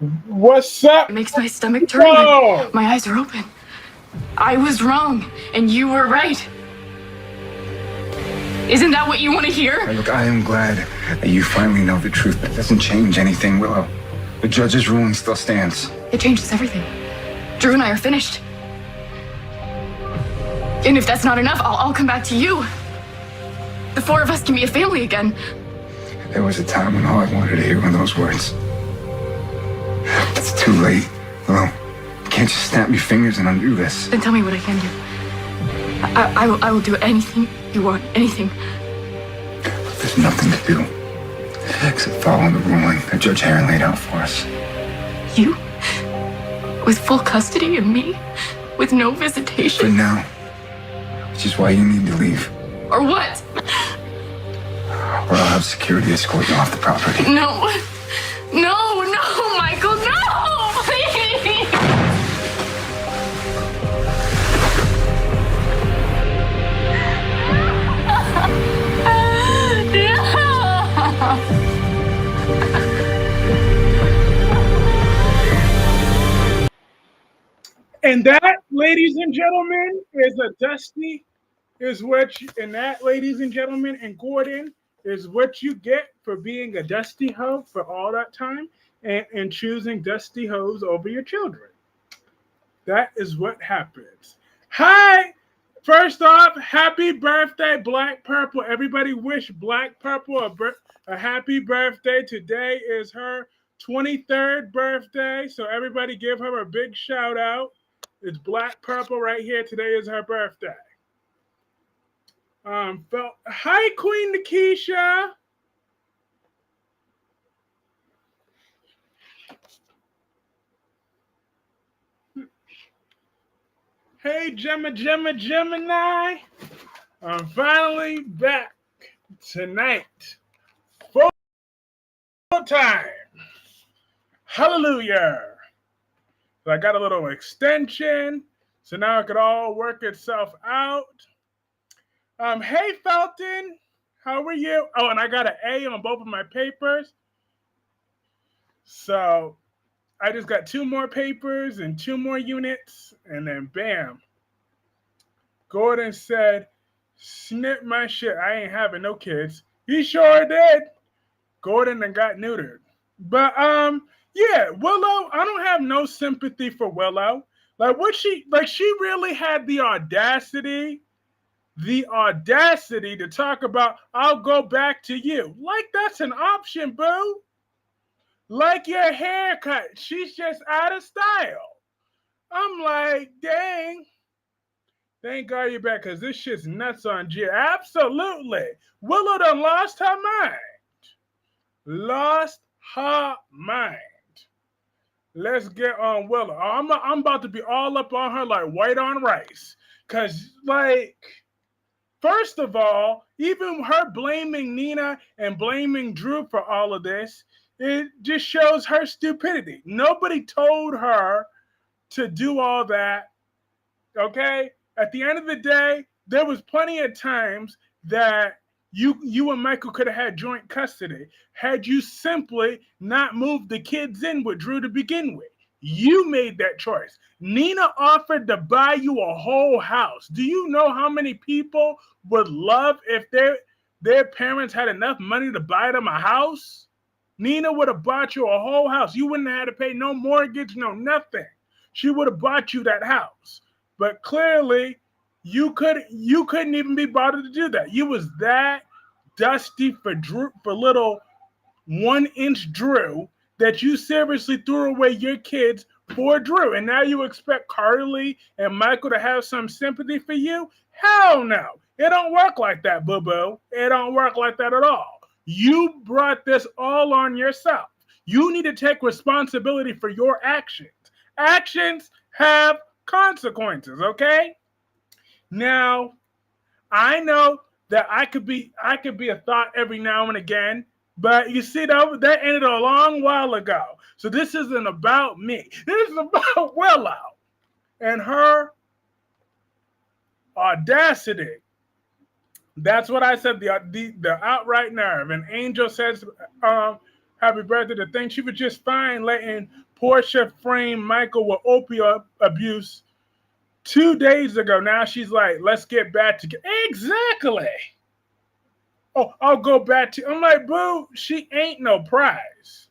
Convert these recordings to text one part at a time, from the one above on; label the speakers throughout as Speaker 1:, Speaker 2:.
Speaker 1: What's up?
Speaker 2: It makes my stomach turn,
Speaker 1: Whoa!
Speaker 2: but my eyes are open. I was wrong, and you were right. Isn't that what you want to hear?
Speaker 3: Look, I am glad that you finally know the truth, but it doesn't change anything, Willow. The judge's ruling still stands.
Speaker 2: It changes everything. Drew and I are finished. And if that's not enough, I'll come back to you. The four of us can be a family again.
Speaker 3: There was a time when all I wanted to hear were those words. It's too late, Willow. You can't just snap your fingers and undo this.
Speaker 2: Then tell me what I can do. I will do anything you want, anything.
Speaker 3: There's nothing to do except follow the ruling that Judge Heron laid out for us.
Speaker 2: You? With full custody of me? With no visitation?
Speaker 3: For now. Which is why you need to leave.
Speaker 2: Or what?
Speaker 3: Or I'll have security escort you off the property.
Speaker 2: No. No, Michael, no! Please!
Speaker 1: And that, ladies and gentlemen, is a Dusty, and that, ladies and gentlemen, and Gordon, is what you get for being a Dusty hoe for all that time and choosing Dusty hoes over your children. That is what happens. Hi! First off, happy birthday, Black Purple. Everybody wish Black Purple a happy birthday. Today is her 23rd birthday, so everybody give her a big shout out. It's Black Purple right here. Today is her birthday. Hi, Queen Nikisha. Hey, Gemini. I'm finally back tonight. Full time. Hallelujah. So I got a little extension, so now it could all work itself out. Hey, Felton. How are you? Oh, and I got an A on both of my papers. So I just got 2 more papers and 2 more units, and then bam. Gordon said, snip my shit. I ain't having no kids. He sure did. Gordon done got neutered. But yeah, Willow, I don't have no sympathy for Willow. She really had the audacity to talk about, I'll go back to you. Like that's an option, boo. Like your haircut. She's just out of style. I'm like, dang. Thank God you're back, because this shit's nuts on G. Absolutely. Willow done lost her mind. Lost her mind. Let's get on Willow. I'm about to be all up on her like white on rice. Because, first of all, even her blaming Nina and blaming Drew for all of this, it just shows her stupidity. Nobody told her to do all that, okay? At the end of the day, there was plenty of times that you and Michael could have had joint custody had you simply not moved the kids in with Drew to begin with. You made that choice. Nina offered to buy you a whole house. Do you know how many people would love if their parents had enough money to buy them a house? Nina would have bought you a whole house. You wouldn't have had to pay no mortgage, no nothing. She would have bought you that house. But clearly, you couldn't even be bothered to do that. You was that dusty for little 1-inch Drew that you seriously threw away your kids for Drew. And now you expect Carly and Michael to have some sympathy for you? Hell no. It don't work like that, boo-boo. It don't work like that at all. You brought this all on yourself. You need to take responsibility for your actions. Actions have consequences, okay? Now, I know that I could be a thought every now and again, but you see, that ended a long while ago. So this isn't about me. This is about Willow and her audacity. That's what I said, the outright nerve. And Angel says, happy birthday, to think she was just fine letting Portia framed Michael with opioid abuse 2 days ago. Now she's like, let's get back together. Exactly. Oh, I'll go back to. I'm like, boo, she ain't no prize.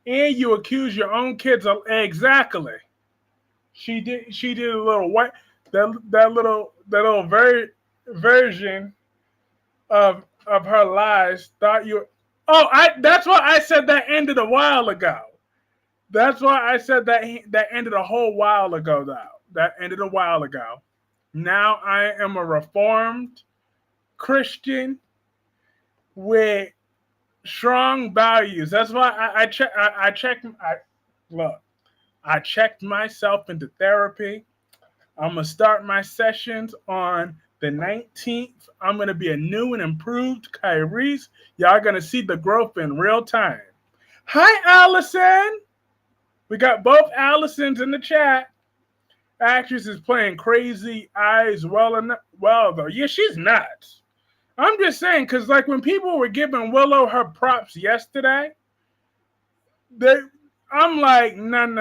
Speaker 1: And you accuse your own kids of exactly. She did a little white that little version of her lies. Thought you. Oh, that's why I said that ended a while ago. That's why I said that ended a whole while ago. Though that ended a while ago. Now I am a reformed Christian with strong values. That's why I checked myself into therapy. I'm gonna start my sessions on the 19th. I'm gonna be a new and improved Kyreese. Y'all gonna see the growth in real time. Hi, Allison. We got both Allisons in the chat. Actress is playing crazy eyes well though. Yeah, she's nuts. I'm just saying, because like when people were giving Willow her props yesterday, I'm like, no.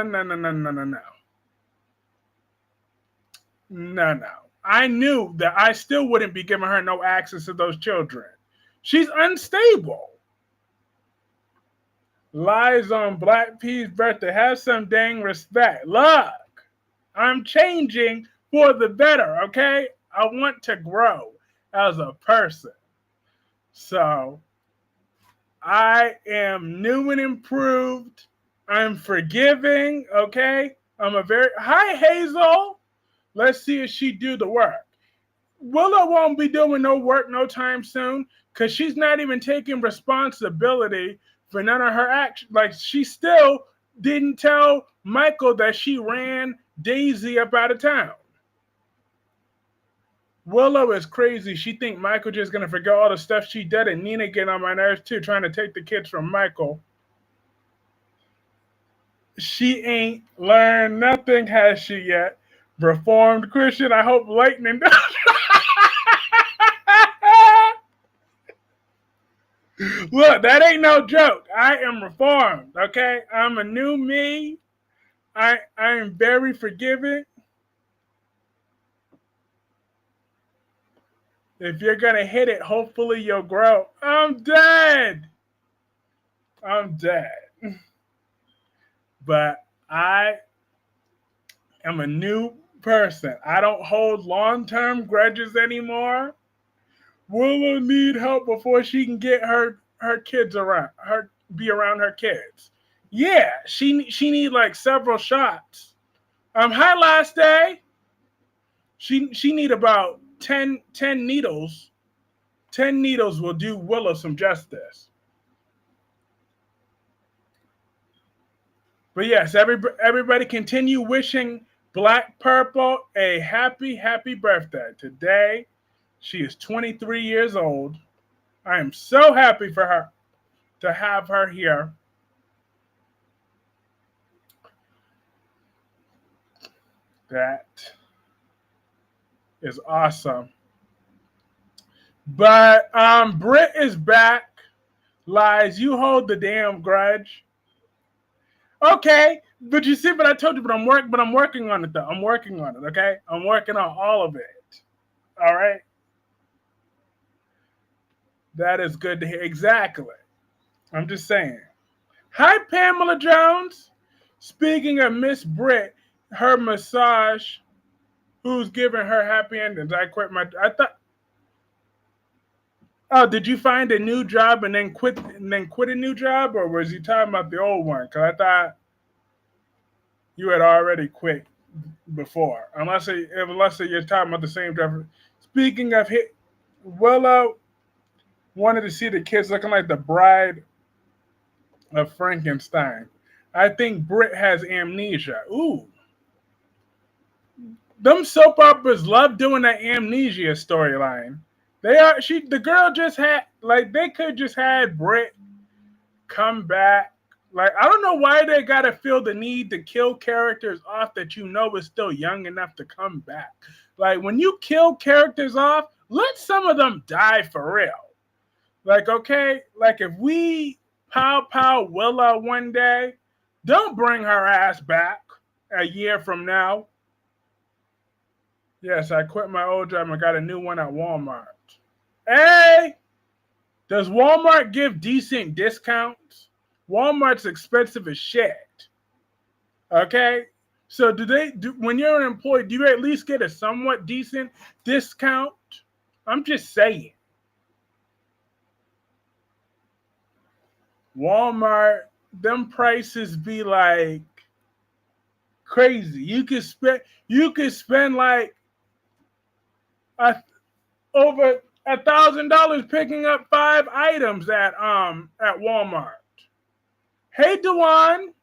Speaker 1: I knew that I still wouldn't be giving her no access to those children. She's unstable. Lies on Black P's birthday. Have some dang respect. Look, I'm changing for the better, okay? I want to grow as a person. So I am new and improved. I'm forgiving, okay? Hi, Hazel. Let's see if she do the work. Willow won't be doing no work no time soon because she's not even taking responsibility for none of her actions. Like, she still didn't tell Michael that she ran Daisy up out of town. Willow is crazy. She think Michael just gonna forget all the stuff she did, and Nina getting on my nerves too, trying to take the kids from Michael. She ain't learned nothing, has she yet? Reformed Christian. I hope lightning does. Look, that ain't no joke. I am reformed, okay? I'm a new me. I am very forgiving. If you're going to hit it, hopefully you'll grow. I'm dead. But I am a new person. I don't hold long-term grudges anymore. Willow need help before she can get her kids around, be around her kids. Yeah, she need like several shots. Hi, last day. She need about 10 needles. 10 needles will do Willow some justice. But yes, everybody continue wishing Black Purple a happy birthday. Today, she is 23 years old. I am so happy for her to have her here. That is awesome. But Britt is back. Lies, you hold the damn grudge. Okay, but you see what I told you, but I'm working on it though. I'm working on it, okay? I'm working on all of it. All right? That is good to hear. Exactly. I'm just saying. Hi, Pamela Jones. Speaking of Miss Britt, her massage, who's giving her happy endings. I thought. Oh, did you find a new job and then quit a new job, or was you talking about the old one? Because I thought you had already quit before. Unless you're talking about the same job. Speaking of Willow wanted to see the kids looking like the bride of Frankenstein. I think Britt has amnesia. Ooh. Them soap operas love doing that amnesia storyline. The girl just had, like, they could just had Britt come back. Like, I don't know why they gotta feel the need to kill characters off that you know is still young enough to come back. Like, when you kill characters off, let some of them die for real. Like, okay, like if we pow Willow one day, Don't bring her ass back a year from now. Yes, I quit my old job and got a new one at Walmart. Hey, does Walmart give decent discounts? Walmart's expensive as shit. Okay? So when you're an employee, do you at least get a somewhat decent discount? I'm just saying. Walmart, them prices be like crazy. You could spend like over $1,000 picking up 5 items at Walmart. Hey, Dewan.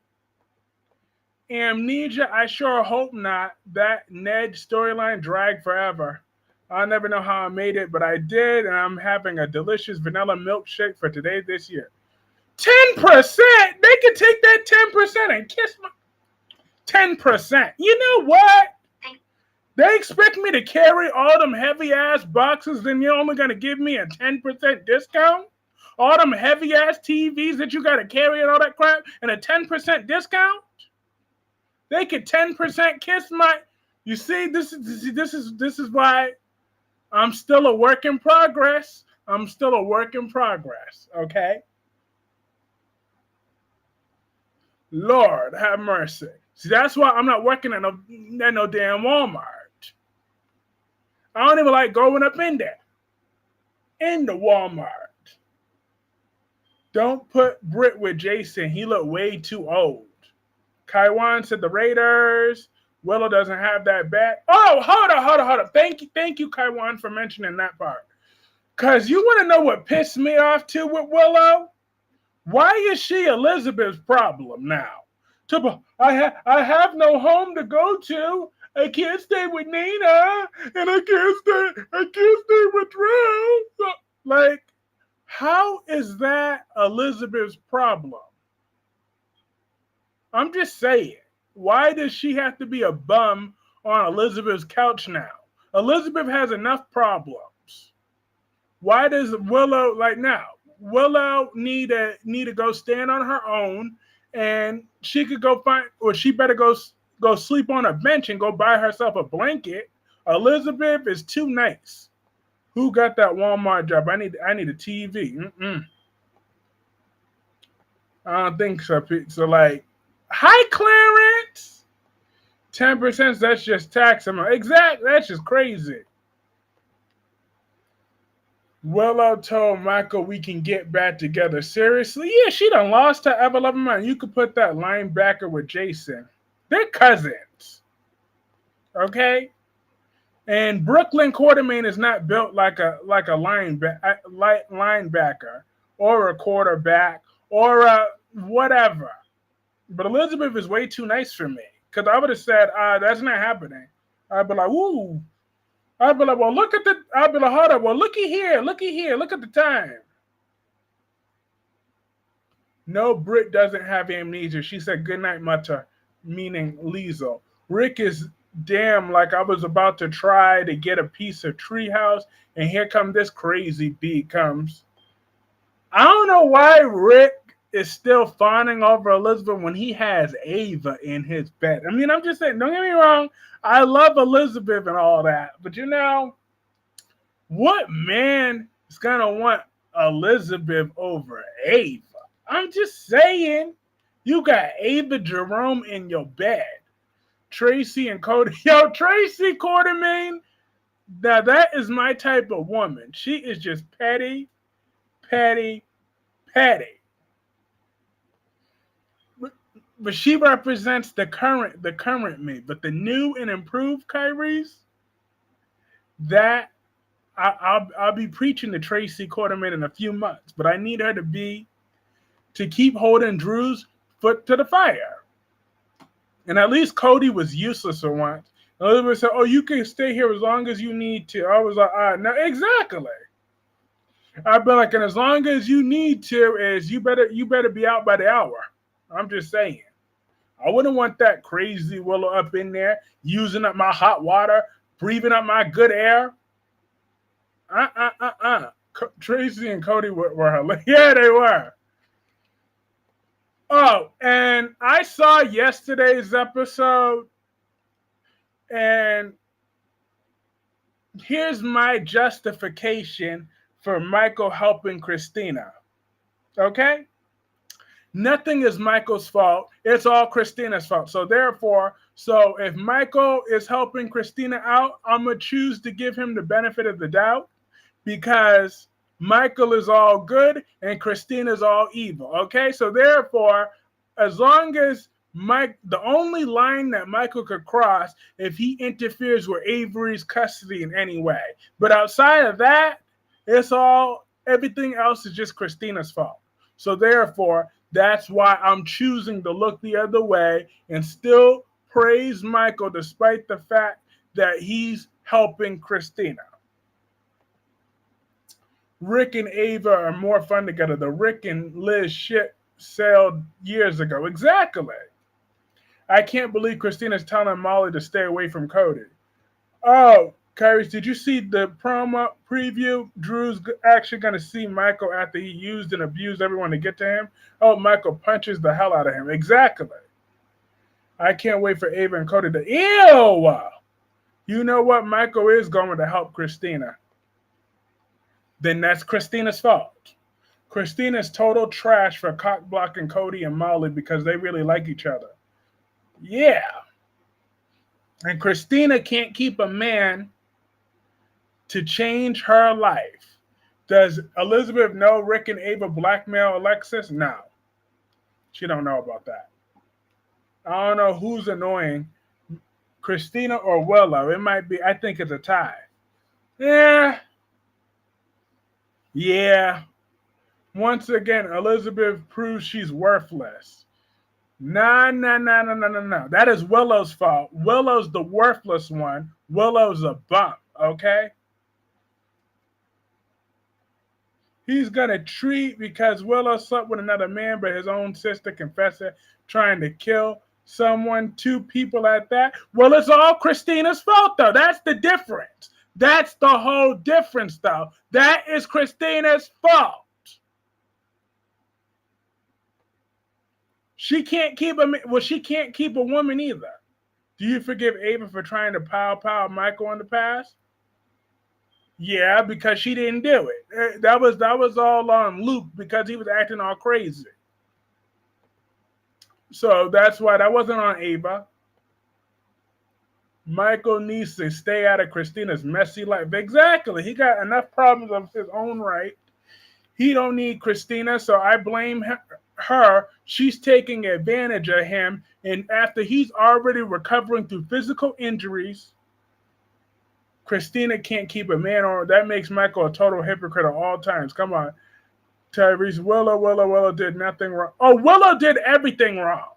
Speaker 1: Amnesia, I sure hope not. That Ned storyline dragged forever. I'll never know how I made it, but I did, and I'm having a delicious vanilla milkshake for today this year. 10%? They could take that 10% and kiss my 10%. You know what? They expect me to carry all them heavy ass boxes, then you're only gonna give me a 10% discount? All them heavy ass TVs that you gotta carry and all that crap, and a 10% discount? They could 10% kiss my. You see, this is why I'm still a work in progress. I'm still a work in progress. Okay. Lord have mercy. See, that's why I'm not working at no damn Walmart. I don't even like going up in there. In the Walmart. Don't put Britt with Jason. He looked way too old. Kaiwan said the Raiders. Willow doesn't have that bat. Oh, hold on. Thank you, Kaiwan, for mentioning that part. Because you want to know what pissed me off too with Willow? Why is she Elizabeth's problem now? I have no home to go to. I can't stay with Nina, and I can't stay with Rose. Like, how is that Elizabeth's problem? I'm just saying. Why does she have to be a bum on Elizabeth's couch now? Elizabeth has enough problems. Why does Willow, like now, Willow need to go stand on her own, and she could go find, or she better go sleep on a bench and go buy herself a blanket. Elizabeth is too nice. Who got that Walmart job? I need a TV. I don't think so. So like, hi Clarence. 10%. That's just tax amount. Exactly. That's just crazy. Willow told Michael we can get back together. Seriously? Yeah, she done lost her ever-loving mind. You could put that linebacker with Jason. They're cousins. Okay? And Brooklyn Quartermain is not built like a linebacker or a quarterback or a whatever. But Elizabeth is way too nice for me. Because I would have said, that's not happening. I'd be like, ooh. I'd be like, well, I'd be like, hold up. Well, looky here. Look at the time. No, Britt doesn't have amnesia. She said, good night, Mutta, meaning Liesel. Rick is damn like I was about to try to get a piece of treehouse, and here come this crazy beat comes. I don't know why Rick is still fawning over Elizabeth when he has Ava in his bed. I mean, I'm just saying, don't get me wrong. I love Elizabeth and all that. But you know, what man is going to want Elizabeth over Ava? I'm just saying. You got Ava Jerome in your bed. Tracy and Cody. Yo, Tracy Quartermain. Now, that is my type of woman. She is just petty. But she represents the current me. But the new and improved Kyreese, that I'll be preaching to Tracy Quartermain in a few months. But I need her to keep holding Drew's foot to the fire. And at least Cody was useless for once. Elizabeth said, "Oh, you can stay here as long as you need to." I was like, no, exactly. I've been like, and as long as you need to, is you better be out by the hour. I'm just saying. I wouldn't want that crazy Willow up in there, using up my hot water, breathing up my good air. Tracy and Cody were hilarious. Yeah, they were. Oh, and I saw yesterday's episode, and here's my justification for Michael helping Kristina. Okay? Nothing is Michael's fault. It's all Kristina's fault. So therefore, if Michael is helping Kristina out, I'm gonna choose to give him the benefit of the doubt because Michael is all good and Kristina is all evil. Okay, so therefore, as long as the only line that Michael could cross if he interferes with Avery's custody in any way. But outside of that, everything else is just Kristina's fault. So therefore, that's why I'm choosing to look the other way and still praise Michael despite the fact that he's helping Kristina. Rick and Ava are more fun together. The Rick and Liz shit sailed years ago. Exactly. I can't believe Kristina's telling Molly to stay away from Cody. Oh, Kyreese, did you see the promo preview? Drew's actually going to see Michael after he used and abused everyone to get to him. Oh, Michael punches the hell out of him. Exactly. I can't wait for Ava and Cody to... Ew! You know what? Michael is going to help Kristina. Then that's Kristina's fault. Kristina's total trash for cock blocking Cody and Molly because they really like each other. Yeah. And Kristina can't keep a man to change her life. Does Elizabeth know Rick and Ava blackmail Alexis? No. She don't know about that. I don't know who's annoying, Kristina or Willow. It might be, I think it's a tie. Yeah. Once again, Elizabeth proves she's worthless. No. That is Willow's fault. Willow's the worthless one. Willow's a bump, okay? He's going to treat because Willow slept with another man, but his own sister confessed it, trying to kill someone, 2 people at that. Well, it's all Kristina's fault, though. That's the difference. That's the whole difference, though. That is Kristina's fault. She can't keep she can't keep a woman either. Do you forgive Ava for trying to pow Michael in the past? Yeah, because she didn't do it. That was all on Luke because he was acting all crazy. So that's why that wasn't on Ava. Michael needs to stay out of Kristina's messy life. Exactly. He got enough problems of his own right. He don't need Kristina, so I blame her. She's taking advantage of him, and after he's already recovering through physical injuries, Kristina can't keep a man on. That makes Michael a total hypocrite at all times. Come on. Kyreese, Willow did nothing wrong. Oh, Willow did everything wrong.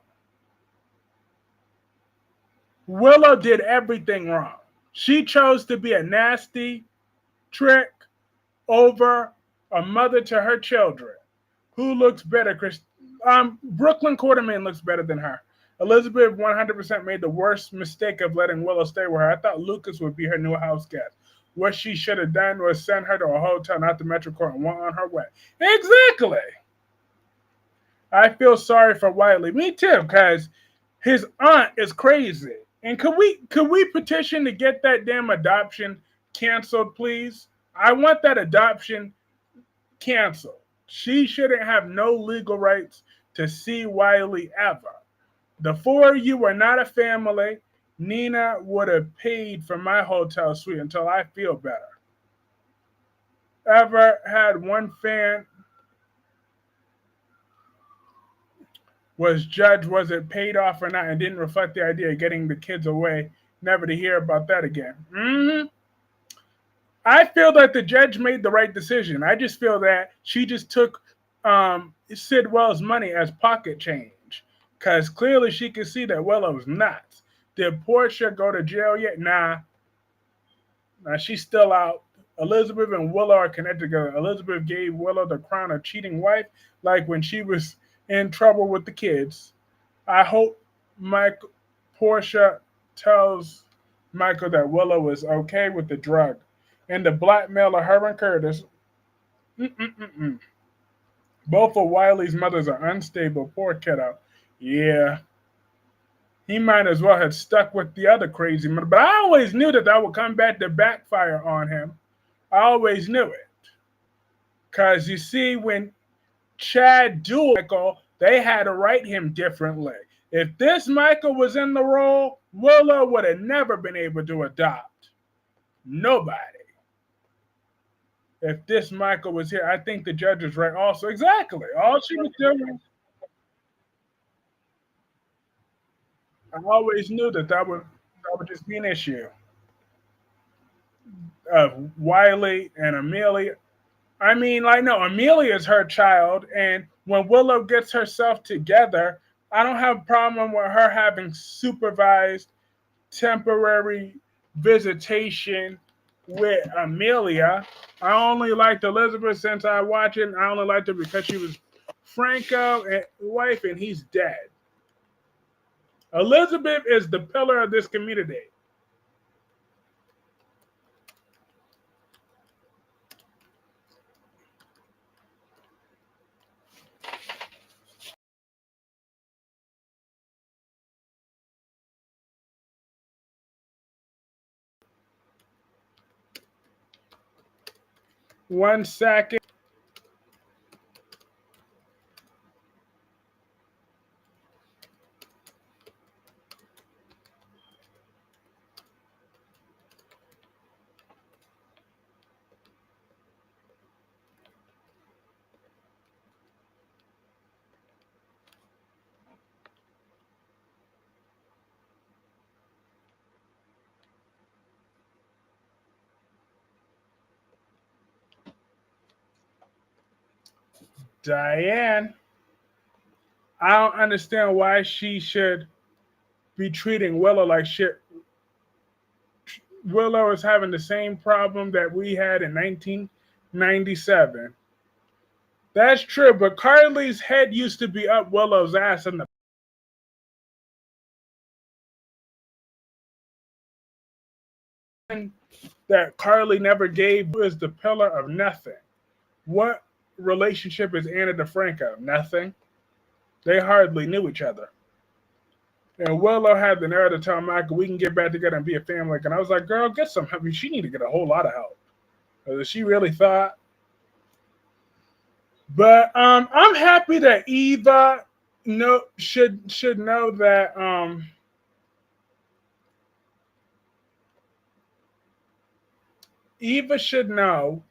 Speaker 1: Willow did everything wrong. She chose to be a nasty trick over a mother to her children. Who looks better? Brooklyn Quartermain looks better than her. Elizabeth 100% made the worst mistake of letting Willow stay with her. I thought Lucas would be her new house guest. What she should have done was send her to a hotel, not the Metro Court, and went on her way. Exactly. I feel sorry for Wiley. Me too, because his aunt is crazy. And could we petition to get that damn adoption canceled, please? I want that adoption canceled. She shouldn't have no legal rights to see Wiley ever. The 4 of you were not a family. Nina would have paid for my hotel suite until I feel better. Ever had one fan was judged, was it paid off or not, and didn't reflect the idea of getting the kids away, never to hear about that again. I feel that the judge made the right decision. I just feel that she just took Sidwell's money as pocket change, because clearly she could see that Willow's nuts. Did Portia go to jail yet? Nah, she's still out. Elizabeth and Willow are connected together. Elizabeth gave Willow the crown of cheating wife, like when she was in trouble with the kids. I hope Portia tells Michael that Willow is okay with the drug and the blackmail of her and Curtis. Both of Wiley's mothers are unstable. Poor kiddo. Yeah, he might as well have stuck with the other crazy mother. But I always knew that that would come back to backfire on him. I always knew it. Because you see, when Chad dueled Michael, they had to write him differently. If this Michael was in the role, Willow would have never been able to adopt. Nobody. If this Michael was here, I think the judge was right also. Exactly. All she was doing, I always knew that would just be an issue of Wiley and Amelia. I mean, like, no, Amelia is her child, and when Willow gets herself together, I don't have a problem with her having supervised temporary visitation with Amelia. I only liked Elizabeth since I watched it. I only liked her because she was Franco's wife, and he's dead. Elizabeth is the pillar of this community. One second. Diane, I don't understand why she should be treating Willow like shit. Willow is having the same problem that we had in 1997. That's true, but Carly's head used to be up Willow's ass in the that Carly never gave is the pillar of nothing. What relationship is Anna DeFranco? Nothing. They hardly knew each other. And Willow had the nerve to tell Michael, we can get back together and be a family. And I was like, girl, get some help. I mean, she need to get a whole lot of help. Because she really thought. But I'm happy that Eva should know that Eva should know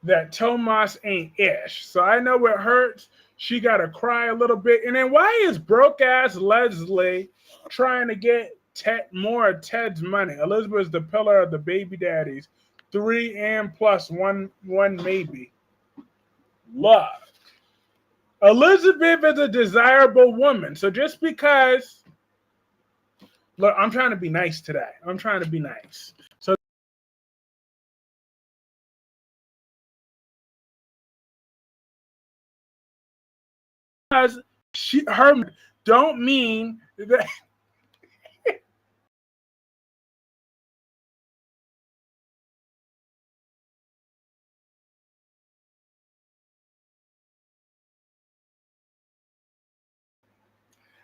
Speaker 1: that Tomas ain't ish. So I know it hurts. She got to cry a little bit. And then why is broke ass Leslie trying to get more of Ted's money? Elizabeth's the pillar of the baby daddies. 3 and plus one maybe. Look, Elizabeth is a desirable woman. So just because, look, I'm trying to be nice today. I'm trying to be nice. So because her don't mean that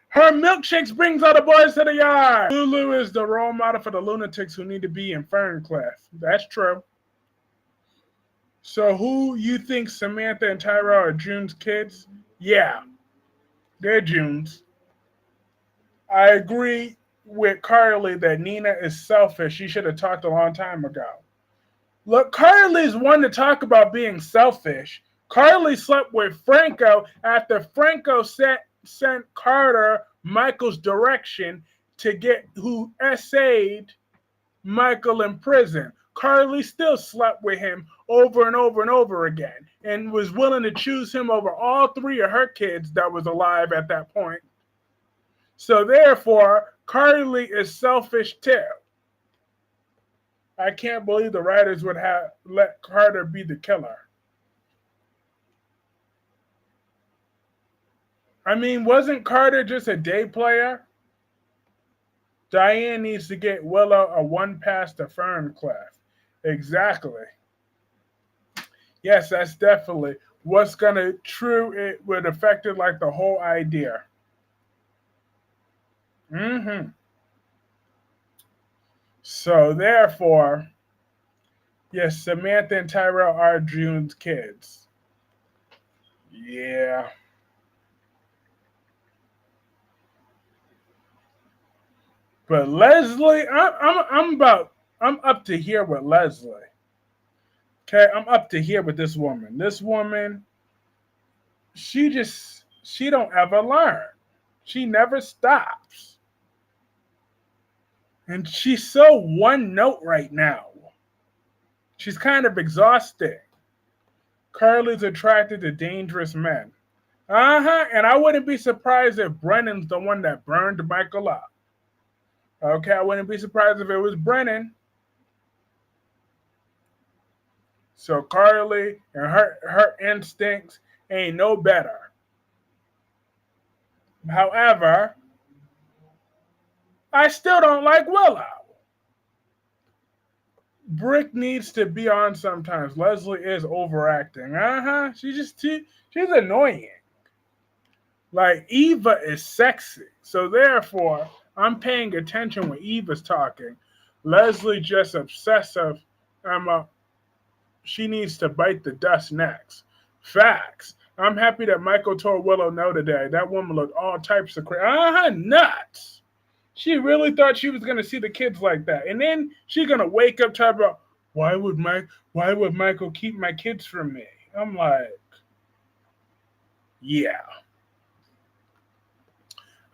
Speaker 1: her milkshakes brings all the boys to the yard. Lulu is the role model for the lunatics who need to be in Ferncliff. That's true. So who you think Samantha and Tyra are June's kids? Yeah, they're June's. I agree with Carly that Nina is selfish. She should have talked a long time ago. Look, Carly's one to talk about being selfish. Carly slept with Franco after Franco sent Carter Michael's direction to get who essayed Michael in prison. Carly still slept with him over and over and over again and was willing to choose him over all 3 of her kids that was alive at that point. So therefore, Carly is selfish too. I can't believe the writers would have let Carter be the killer. I mean, wasn't Carter just a day player? Diane needs to get Willow a one pass to Ferncliff. Exactly. Yes, that's definitely what's gonna true. It would affect it like the whole idea. Hmm. So therefore, yes, Samantha and Tyrell are June's kids. Yeah. But Leslie, I'm up to here with Leslie. Okay, I'm up to here with this woman. This woman, she don't ever learn. She never stops. And she's so one note right now. She's kind of exhausted. Curly's attracted to dangerous men. Uh-huh. And I wouldn't be surprised if Brennan's the one that burned Michael up. Okay, I wouldn't be surprised if it was Brennan. So Carly and her instincts ain't no better. However, I still don't like Willow. Brick needs to be on sometimes. Leslie is overacting. She's annoying. Like Eva is sexy. So therefore, I'm paying attention when Eva's talking. Leslie just obsessive. She needs to bite the dust next. Facts. I'm happy that Michael told Willow no today. That woman looked all types of crazy. Nuts. She really thought she was gonna see the kids like that, and then she's gonna wake up talking about why would Michael keep my kids from me? I'm like, yeah.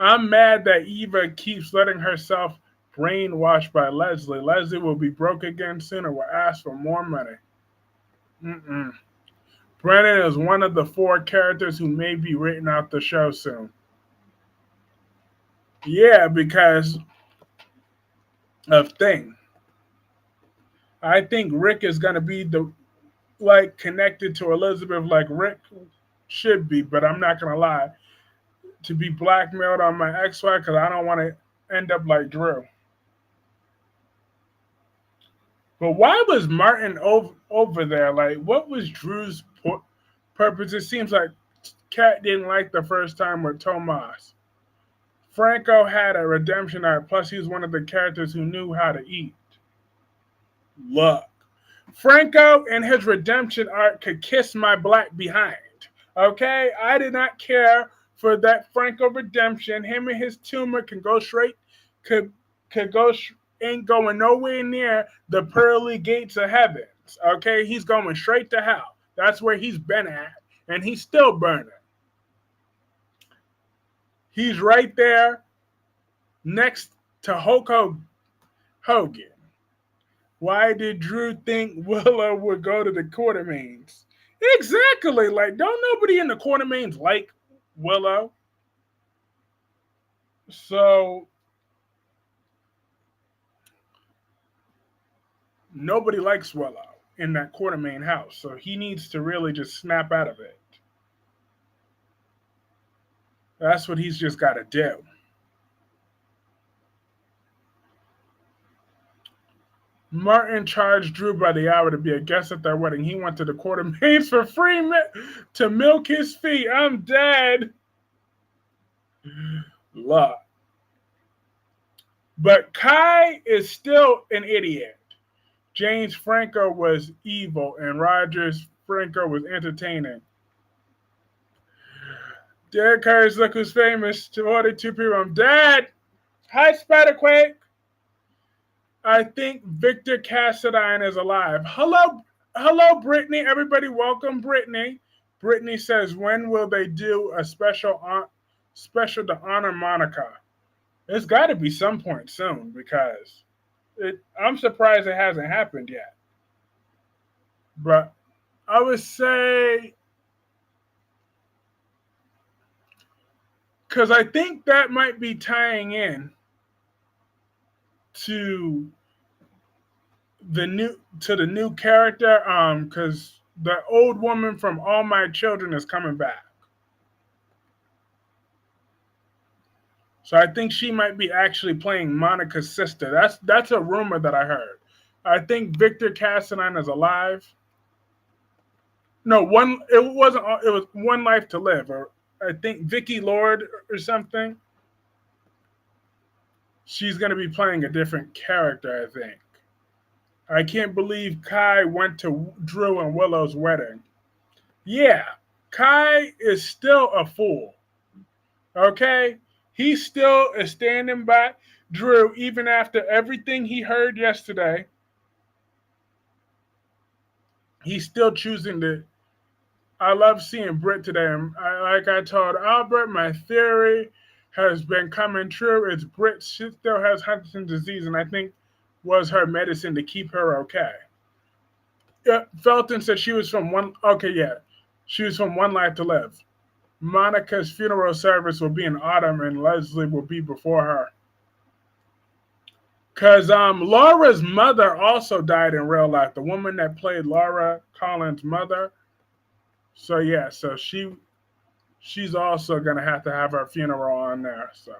Speaker 1: I'm mad that Eva keeps letting herself brainwashed by Leslie. Leslie will be broke again soon or will ask for more money. Mm-mm. Brennan is one of the 4 characters who may be written out the show soon. Yeah, because of thing. I think Rick is gonna be connected to Elizabeth like Rick should be, but I'm not gonna lie. To be blackmailed on my ex-wife because I don't want to end up like Drew. But why was Martin over there? Like, what was Drew's purpose? It seems like Kat didn't like the first time with Tomas. Franco had a redemption arc, plus he was one of the characters who knew how to eat. Look, Franco and his redemption arc could kiss my black behind. Okay? I did not care for that Franco redemption. Him and his tumor can go straight, ain't going nowhere near the pearly gates of heavens. Okay? He's going straight to hell. That's where he's been at. And he's still burning. He's right there next to Hulk Hogan. Why did Drew think Willow would go to the Quartermains? Exactly. Like, don't nobody in the Quartermains like Willow? So, nobody likes Willow in that Quartermain house. So, he needs to really just snap out of it. That's what he's just got to do. Martin charged Drew by the hour to be a guest at their wedding. He went to the Quartermains for free to milk his feet. I'm dead. Love. But Kai is still an idiot. James Franco was evil, and Rogers Franco was entertaining. Derek Curry's look who's famous. 42 people. I'm dead. Hi, Spiderquake. I think Victor Cassadine is alive. Hello, Brittany. Everybody, welcome, Brittany. Brittany says, when will they do a special to honor Monica? It's got to be some point soon because I'm surprised it hasn't happened yet. But I would say, because I think that might be tying in to the new character, because the old woman from All My Children is coming back. So I think she might be actually playing Monica's sister. That's a rumor that I heard. I think Victor Cassadine is alive. No, one. It wasn't. It was One Life to Live, or I think Vicky Lord or something. She's gonna be playing a different character, I think. I can't believe Kai went to Drew and Willow's wedding. Yeah, Kai is still a fool. Okay, he still is standing by Drew even after everything he heard yesterday. He's still choosing to. I love seeing Britt today. Like I told Albert, my theory has been coming true. It's Britt. She still has Huntington's disease, and I think was her medicine to keep her okay. Yeah, Felton said she was from one. Okay, yeah, she was from One Life to Live. Monica's funeral service will be in autumn, and Leslie will be before her. Cause Laura's mother also died in real life. The woman that played Laura Collins' mother. So yeah, so she's also gonna have to have her funeral on there. So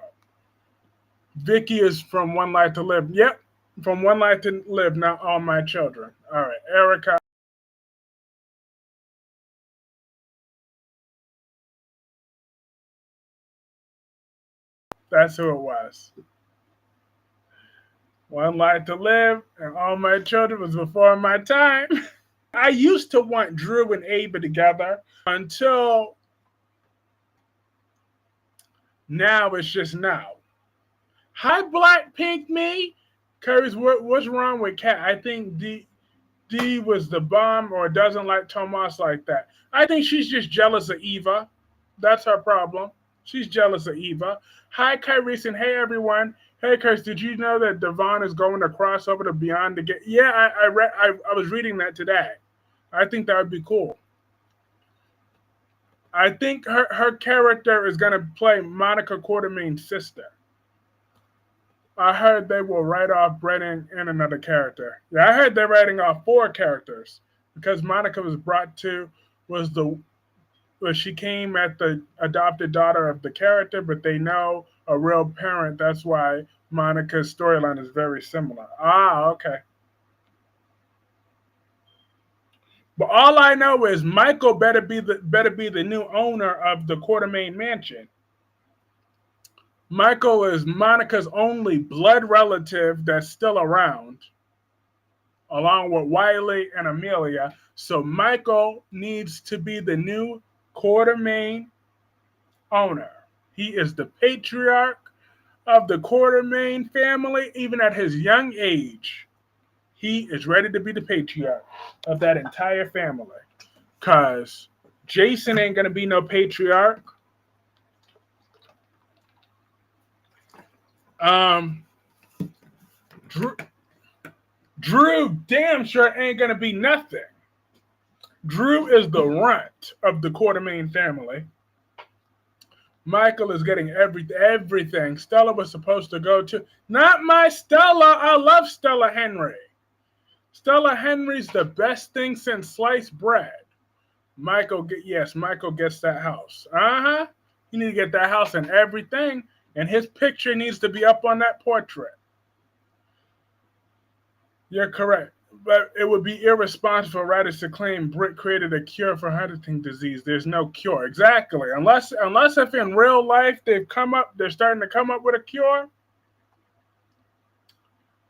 Speaker 1: Vicky is from One Life to Live. Yep, from One Life to Live. Not All My Children. All right, Erica. That's who it was. One Life to Live and All My Children was before my time. I used to want Drew and Ava together until now. It's just now. Hi, Blackpink me. Kyreese, what's wrong with Kat? I think D was the bomb or doesn't like Tomas like that. I think she's just jealous of Eva. That's her problem. She's jealous of Eva. Hi, Kyreese, and hey, everyone. Hey, Kyreese, did you know that Devon is going to cross over to Beyond to get? Yeah, I was reading that today. I think that would be cool. I think her character is going to play Monica Quartermain's sister. I heard they will write off Brennan and another character. Yeah, I heard they're writing off 4 characters because Monica was the well, she came at the adopted daughter of the character, but they know a real parent. That's why Monica's storyline is very similar. Ah, okay. But all I know is Michael better be the new owner of the Quartermain mansion. Michael is Monica's only blood relative that's still around, along with Wiley and Amelia. So Michael needs to be the new Quartermain owner. He is the patriarch of the Quartermain family, even at his young age. He is ready to be the patriarch of that entire family. Because Jason ain't going to be no patriarch. Drew, Drew damn sure ain't going to be nothing. Drew is the runt of the Quartermain family. Michael is getting everything. Stella was supposed to go to. Not my Stella. I love Stella Henry. Stella Henry's the best thing since sliced bread. Michael gets that house. Uh-huh. You need to get that house and everything. And his picture needs to be up on that portrait. You're correct. But it would be irresponsible for writers to claim Britt created a cure for Huntington's disease. There's no cure. Exactly. Unless if in real life they're starting to come up with a cure.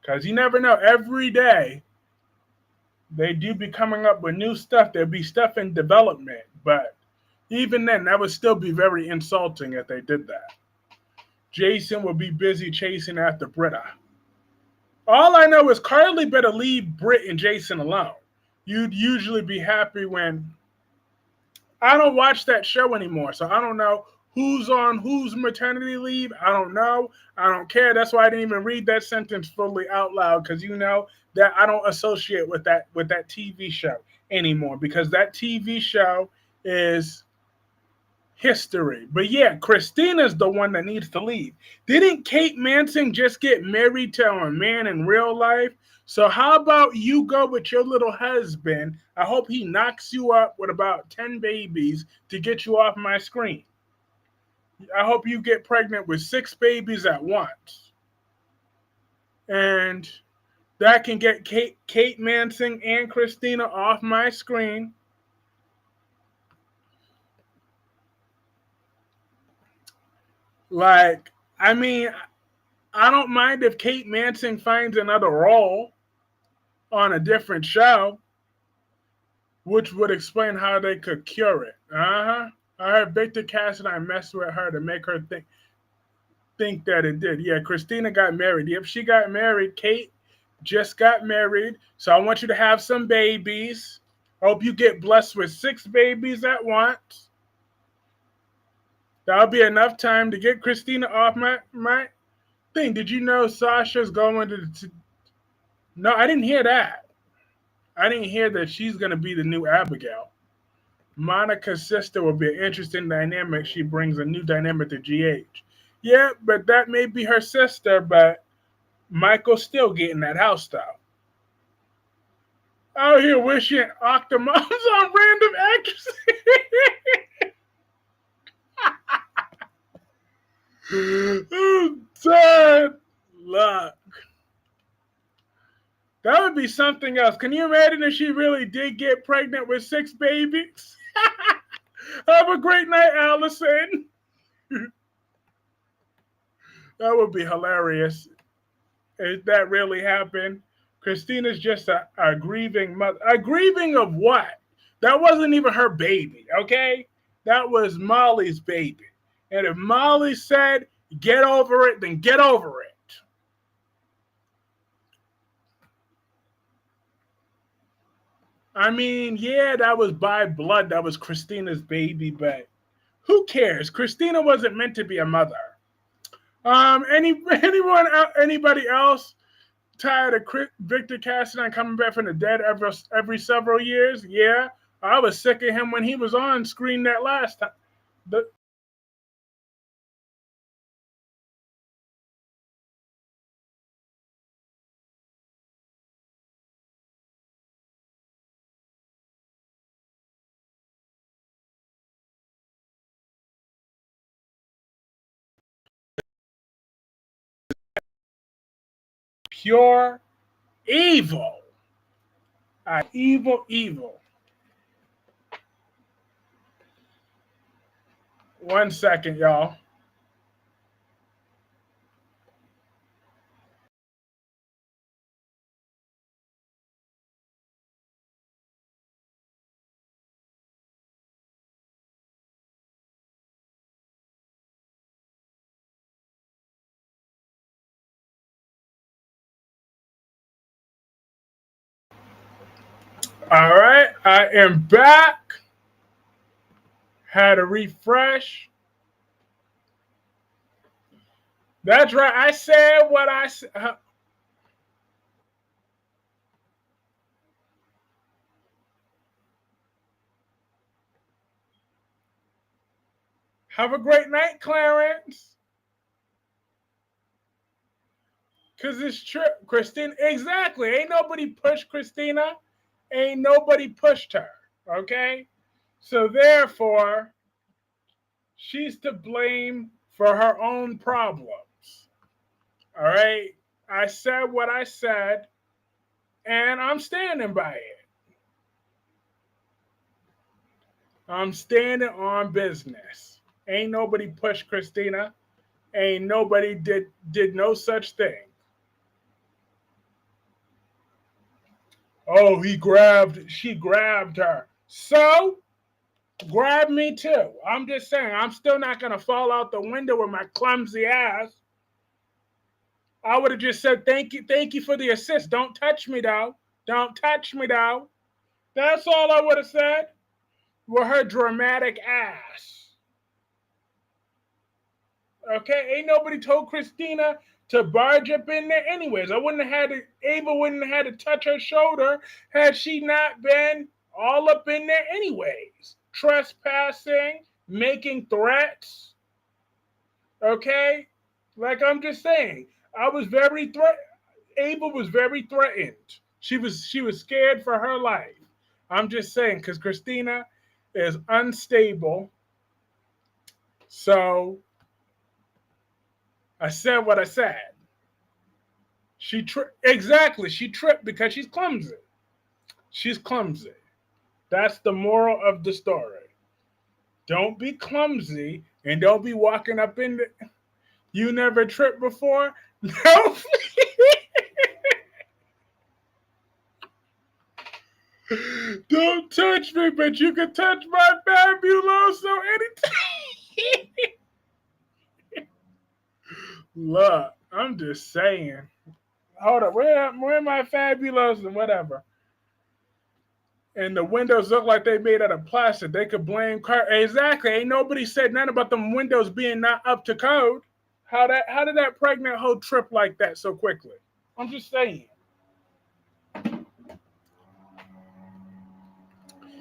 Speaker 1: Because you never know. Every day they do be coming up with new stuff. There'll be stuff in development. But even then, that would still be very insulting if they did that. Jason will be busy chasing after Britta. All I know is Carly better leave Britt and Jason alone. You'd usually be happy when... I don't watch that show anymore, so I don't know who's on whose maternity leave. I don't know. I don't care. That's why I didn't even read that sentence fully out loud, because you know that I don't associate with that TV show anymore, because that TV show is history. But yeah, Kristina's the one that needs to leave. Didn't Kate Manson just get married to a man in real life? So how about you go with your little husband? I hope he knocks you up with about 10 babies to get you off my screen. I hope you get pregnant with 6 babies at once. And that can get Kate Manson and Kristina off my screen. Like, I mean, I don't mind if Kate Manson finds another role on a different show, which would explain how they could cure it. Uh huh. I heard Victor Cassidy messed with her to make her think that it did. Yeah, Kristina got married. If she got married, Kate just got married. So I want you to have some babies. Hope you get blessed with 6 babies at once. That'll be enough time to get Kristina off my thing. Did you know Sasha's going to No, I didn't hear that. I didn't hear that she's going to be the new Abigail. Monica's sister will be an interesting dynamic. She brings a new dynamic to GH. Yeah, but that may be her sister, but Michael's still getting that house though. Out here wishing Octomom's on random actresses. Sad luck. That would be something else. Can you imagine if she really did get pregnant with 6 babies? Have a great night, Allison. That would be hilarious if that really happened. Kristina's just a grieving mother. A grieving of what? That wasn't even her baby, okay? That was Molly's baby. And if Molly said, get over it, then get over it. I mean, yeah, that was by blood. That was Kristina's baby, but who cares? Kristina wasn't meant to be a mother. Anybody else tired of Victor Cassidy coming back from the dead every several years? Yeah, I was sick of him when he was on screen that last time. Pure evil. Evil. 1 second, y'all. All right, I am back. Had a refresh. That's right. I said what I said. Have a great night, Clarence. Because it's true. Kristina, exactly. Ain't nobody pushed Kristina. Ain't nobody pushed her. Okay? So therefore, she's to blame for her own problems. All right? I said what I said, and I'm standing by it. I'm standing on business. Ain't nobody pushed Kristina. Ain't nobody did no such thing. Oh, she grabbed her. So, grab me too. I'm just saying, I'm still not going to fall out the window with my clumsy ass. I would have just said, thank you for the assist. Don't touch me though. Don't touch me though. That's all I would have said with her dramatic ass. Okay, ain't nobody told Kristina to barge up in there anyways. Ava wouldn't have had to touch her shoulder had she not been all up in there anyways. Trespassing, making threats. Okay? Like I'm just saying, Ava was very threatened. She was scared for her life. I'm just saying, because Kristina is unstable. So I said what I said. She tripped because she's clumsy. She's clumsy. That's the moral of the story. Don't be clumsy and don't be walking up in the You never tripped before? No. Don't touch me, but you can touch my fabuloso anytime. Look, I'm just saying. Hold up, where my fabuloso and whatever? And the windows look like they made out of plastic. They could blame Clarke. Exactly. Ain't nobody said nothing about them windows being not up to code. How did that pregnant hoe trip like that so quickly? I'm just saying.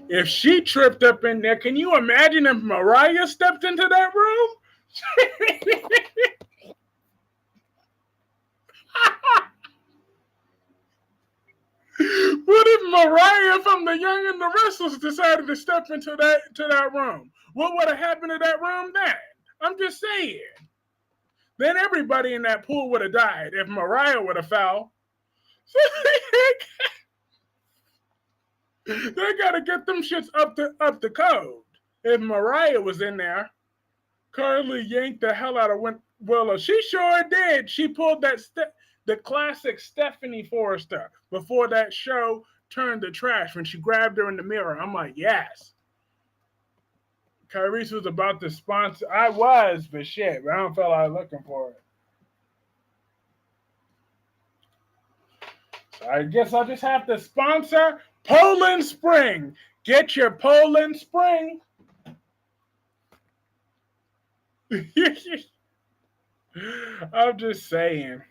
Speaker 1: If she tripped up in there, can you imagine if Mariah stepped into that room? What if Mariah from The Young and the Restless decided to step into that room? What would have happened to that room then? I'm just saying. Then everybody in that pool would have died if Mariah would have fell. They gotta get them shits up the code. If Mariah was in there, Carly yanked the hell out of Willow. She sure did. She pulled the classic Stephanie Forrester before that show turned to trash when she grabbed her in the mirror. I'm like, yes. Kyreese was about to sponsor. I was, but shit, but I don't feel like looking for it. So I guess I'll just have to sponsor Poland Spring. Get your Poland Spring. I'm just saying.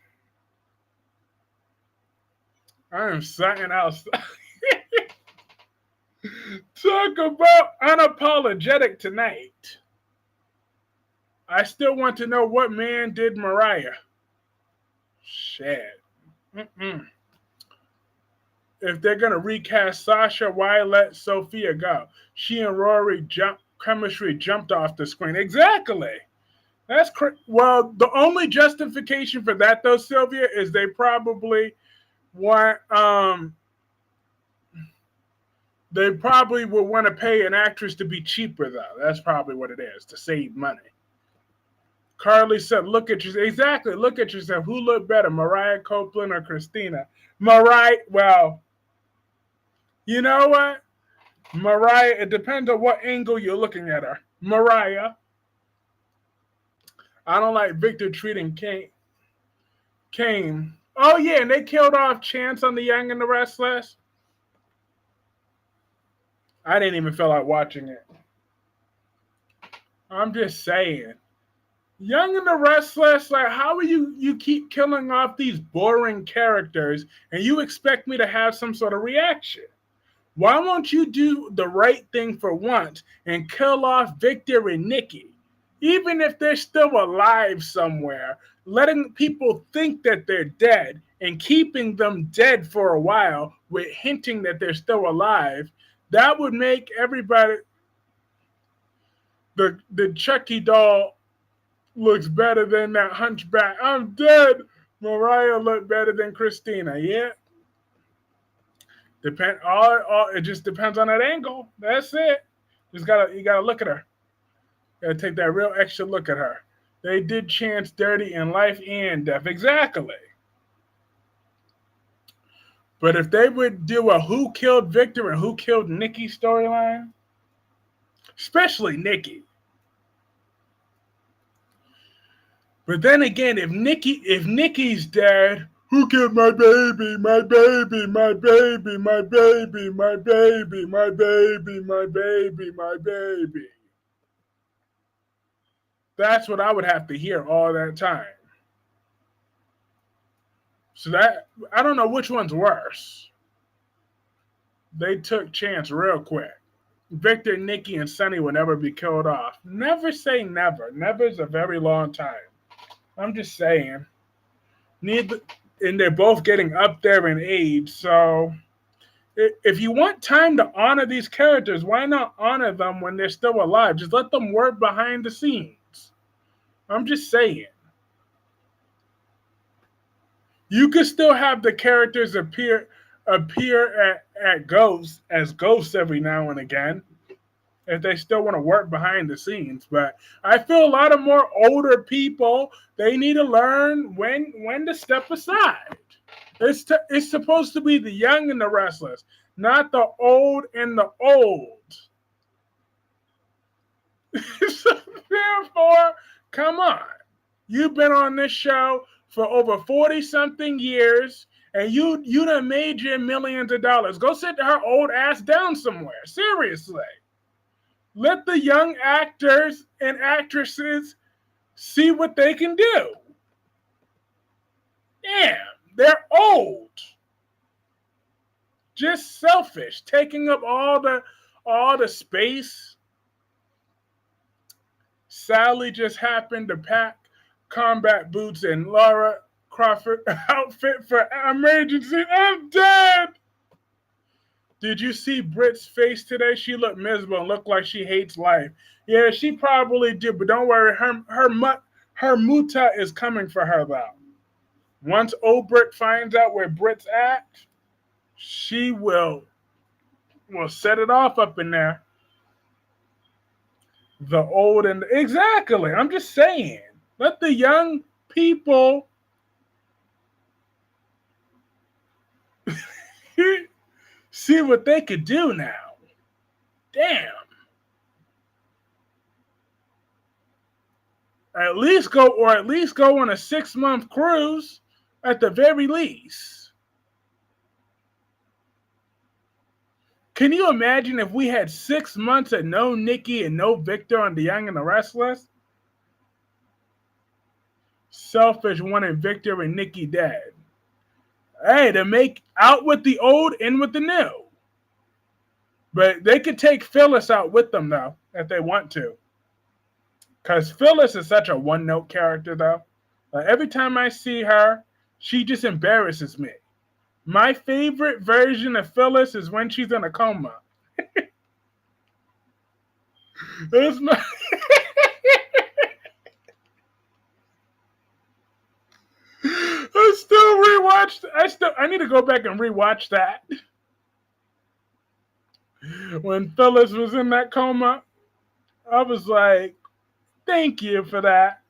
Speaker 1: I am something else. Talk about unapologetic tonight. I still want to know what man did Mariah. Shit. If they're going to recast Sasha, why let Sophia go? She and Rory chemistry jumped off the screen. Exactly. Well, the only justification for that, though, Sylvia, is they probably want they probably would want to pay an actress to be cheaper, though. That's probably what it is, to save money. Carly said, look at yourself. Exactly. Look at yourself. Who looked better, Mariah Copeland or Kristina? Mariah, well, you know what? Mariah, it depends on what angle you're looking at her. Mariah. I don't like Victor treating Kane. Oh, yeah, and they killed off Chance on The Young and the Restless. I didn't even feel like watching it. I'm just saying. Young and the Restless, like, how are you keep killing off these boring characters and you expect me to have some sort of reaction? Why won't you do the right thing for once and kill off Victor and Nikki? Even if they're still alive somewhere, letting people think that they're dead and keeping them dead for a while with hinting that they're still alive, that would make everybody... The Chucky doll looks better than that hunchback. I'm dead. Mariah looked better than Kristina. Yeah. It just depends on that angle. That's it. You gotta look at her. You gotta take that real extra look at her. They did Chance dirty in life and death. Exactly. But if they would do a who killed Victor and who killed Nikki storyline, especially Nikki. But then again, if Nikki's dead, who killed my baby, my baby, my baby, my baby, my baby, my baby, my baby, my baby? That's what I would have to hear all that time. So that, I don't know which one's worse. They took Chance real quick. Victor, Nikki, and Sonny will never be killed off. Never say never. Never is a very long time. I'm just saying. And they're both getting up there in age, so if you want time to honor these characters, why not honor them when they're still alive? Just let them work behind the scenes. I'm just saying. You could still have the characters appear at ghosts as ghosts every now and again. if they still want to work behind the scenes. But I feel a lot of more older people, they need to learn when to step aside. It's supposed to be the young and the restless, not the old and the old. So therefore, come on. You've been on this show for over 40 something years, and you done made your millions of dollars. Go sit her old ass down somewhere. Seriously. Let the young actors and actresses see what they can do. Damn, they're old. Just selfish, taking up all the space. Sally just happened to pack combat boots and Laura Crawford outfit for emergency. I'm dead. Did you see Britt's face today? She looked miserable and looked like she hates life. Yeah, she probably did, but don't worry. Her muta is coming for her, though. Once old Britt finds out where Britt's at, she will set it off up in there. The old and... Exactly. I'm just saying. Let the young people... see what they could do now. Damn. At least go on a 6-month cruise at the very least. Can you imagine if we had 6 months of no Nikki and no Victor on The Young and the Restless? Selfish wanting Victor and Nikki dead. Hey, to make out with the old, in with the new. But they could take Phyllis out with them, though, if they want to. Because Phyllis is such a one-note character, though. Every time I see her, she just embarrasses me. My favorite version of Phyllis is when she's in a coma. That's my... I need to go back and rewatch that. When Phyllis was in that coma, I was like, thank you for that.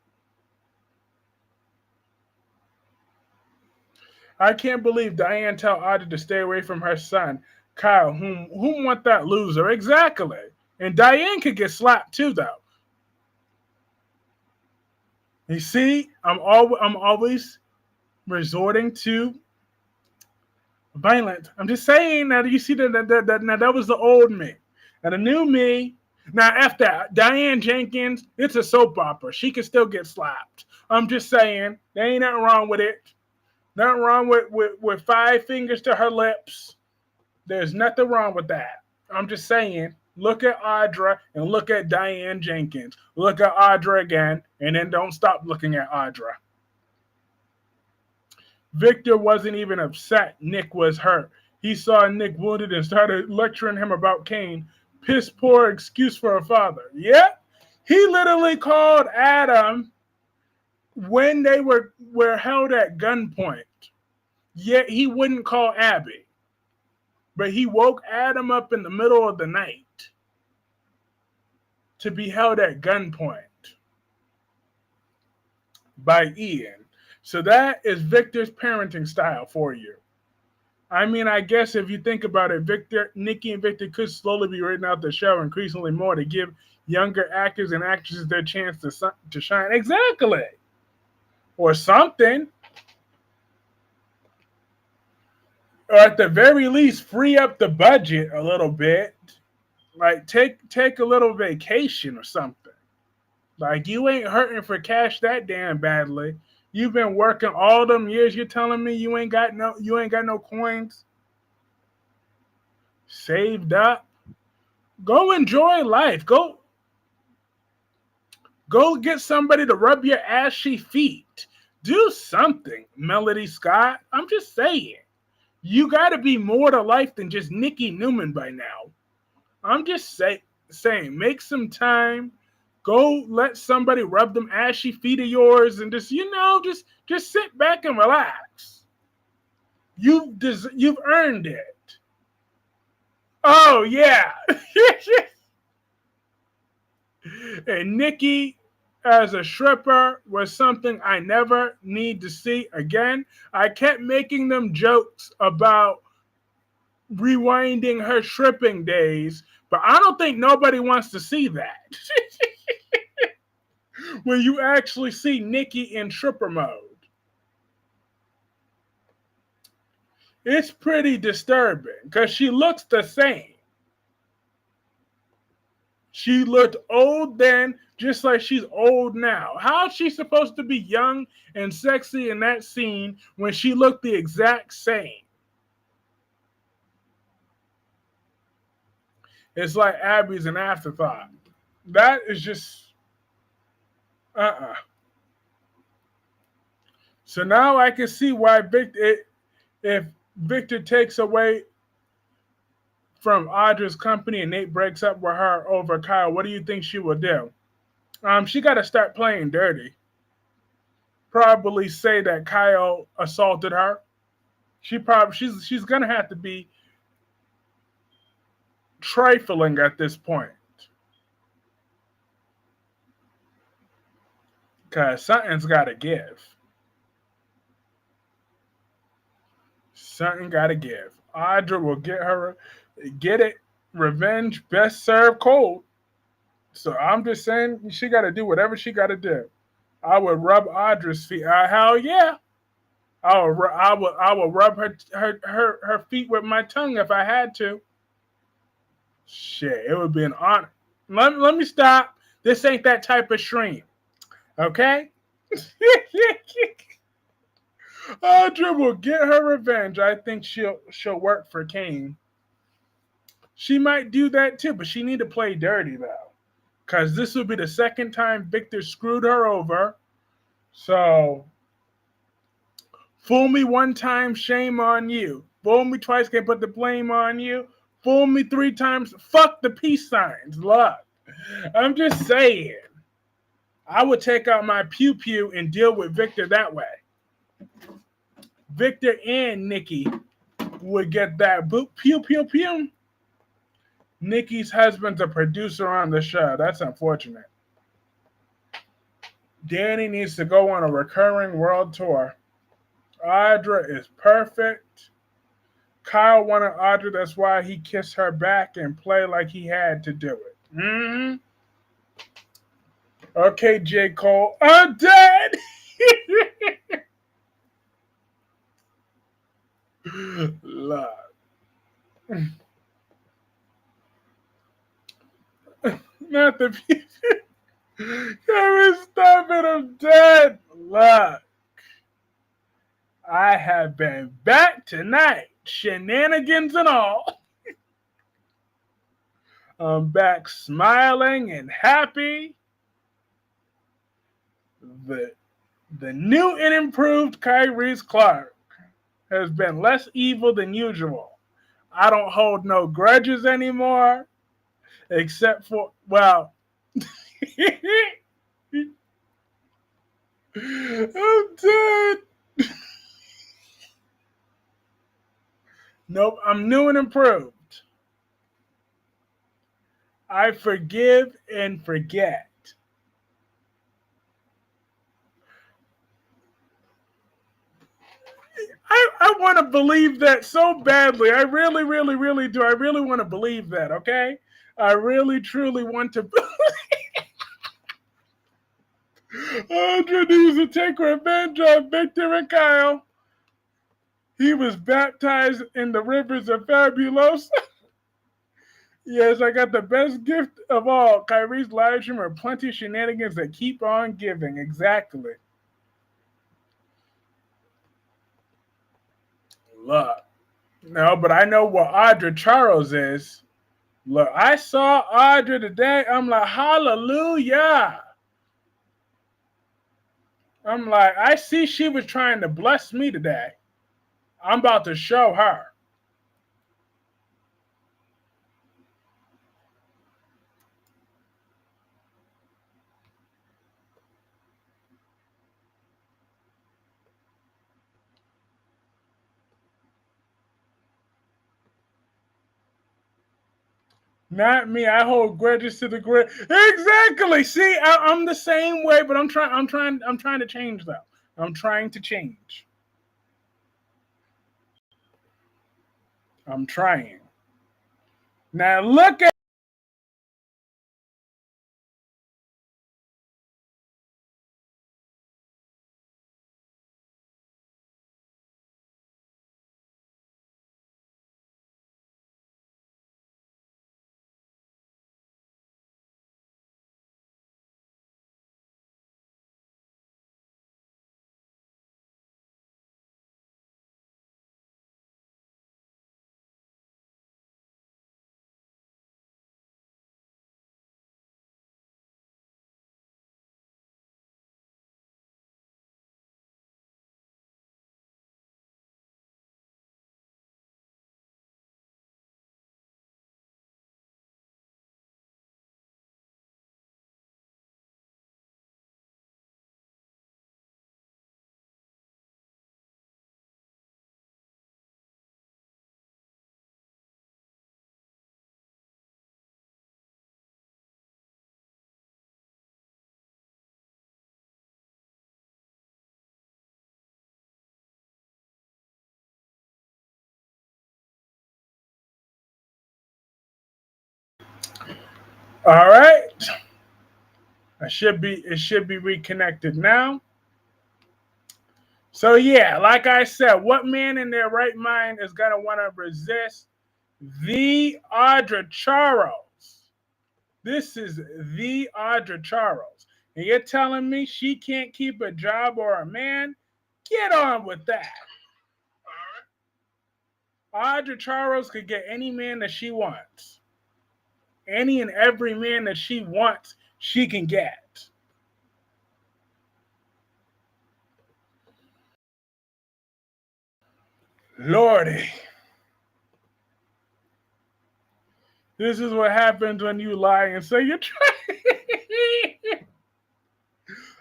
Speaker 1: I can't believe Diane told Audra to stay away from her son, Kyle, whom want that loser? Exactly. And Diane could get slapped too, though. You see, I'm always resorting to violence. I'm just saying that you see that was the old me. And the new me, now after Diane Jenkins, it's a soap opera. She can still get slapped. I'm just saying, there ain't nothing wrong with it. Nothing wrong with 5 fingers to her lips. There's nothing wrong with that. I'm just saying, look at Audra and look at Diane Jenkins. Look at Audra again, and then don't stop looking at Audra. Victor wasn't even upset Nick was hurt. He saw Nick wounded and started lecturing him about Kane. Piss poor excuse for a father. Yep. He literally called Adam when they were held at gunpoint. Yet he wouldn't call Abby. But he woke Adam up in the middle of the night to be held at gunpoint by Ian. So that is Victor's parenting style for you. I mean, I guess if you think about it, Nikki and Victor could slowly be written out the show increasingly more to give younger actors and actresses their chance to shine. Exactly. Or something. Or at the very least, free up the budget a little bit. Like, take a little vacation or something. Like, you ain't hurting for cash that damn badly. You've been working all them years. You're telling me you ain't got no coins saved up. Go enjoy life. Go get somebody to rub your ashy feet. Do something, Melody Scott. I'm just saying. You got to be more to life than just Nikki Newman by now. I'm just saying, make some time. Go let somebody rub them ashy feet of yours and just sit back and relax. You've earned it. Oh, yeah. And Nikki as a stripper was something I never need to see again. I kept making them jokes about rewinding her stripping days, but I don't think nobody wants to see that. When you actually see Nikki in stripper mode, it's pretty disturbing because she looks the same. She looked old then, just like she's old now. How is she supposed to be young and sexy in that scene when she looked the exact same? It's like Abby's an afterthought. That is just uh-uh. So now I can see why if Victor takes away from Audra's company and Nate breaks up with her over Kyle, what do you think she will do? She got to start playing dirty. Probably say that Kyle assaulted her. She's gonna have to be trifling at this point, cause something's got to give. Something got to give. Audra will get it. Revenge best served cold. So I'm just saying she got to do whatever she got to do. I would rub Audra's feet. Hell yeah. I will rub her feet with my tongue if I had to. Shit, it would be an honor. Let me stop. This ain't that type of stream. Okay? Audra will get her revenge. I think she'll work for Kane. She might do that too, but she need to play dirty though. Cause this will be the second time Victor screwed her over. So fool me one time, shame on you. Fool me twice, can't put the blame on you. Fool me three times, fuck the peace signs. Look, I'm just saying. I would take out my pew pew and deal with Victor that way. Victor and Nikki would get that pew pew pew. Nikki's husband's a producer on the show. That's unfortunate. Danny needs to go on a recurring world tour. Audra is perfect. Kyle wanted Audra, that's why he kissed her back and played like he had to do it. Mm-hmm. Okay, J. Cole. I'm dead! Love. Not the Kyreese, stop it, I'm dead. Look. I have been back tonight, shenanigans and all. I'm back smiling and happy. The new and improved Kyreese Clarke has been less evil than usual. I don't hold no grudges anymore, except for, well, I'm dead. Nope, I'm new and improved. I forgive and forget. I want to believe that so badly. I really, really, really do. I really want to believe that, okay? I really, truly want to. Audra needs to take revenge on Victor and Kyle. He was baptized in the rivers of Fabulosa. Yes, I got the best gift of all. Kyreese live stream are plenty of shenanigans that keep on giving. Exactly. Look. No, but I know what Audra Charles is. Look, I saw Audra today. I'm like, hallelujah. I'm like, I see she was trying to bless me today. I'm about to show her. Not me. I hold grudges to the grave. Exactly. See, I'm the same way, but I'm trying to change though. I'm trying to change. I'm trying. Now look at. All right. It should be reconnected now. So yeah, like I said, what man in their right mind is gonna want to resist the Audra Charles? This is the Audra Charles. And you're telling me she can't keep a job or a man? Get on with that. Audra Charles could get any man that she wants. Any and every man that she wants, she can get. Lordy. This is what happens when you lie and say you're trying.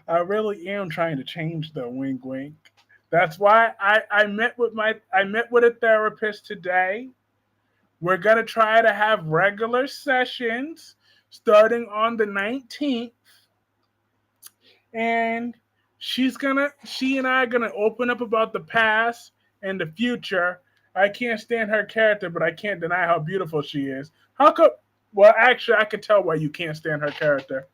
Speaker 1: I really am trying to change the wink wink. That's why I met with a therapist today. We're gonna try to have regular sessions starting on the 19th. And she and I are gonna open up about the past and the future. I can't stand her character, but I can't deny how beautiful she is. How could well actually I could tell why you can't stand her character.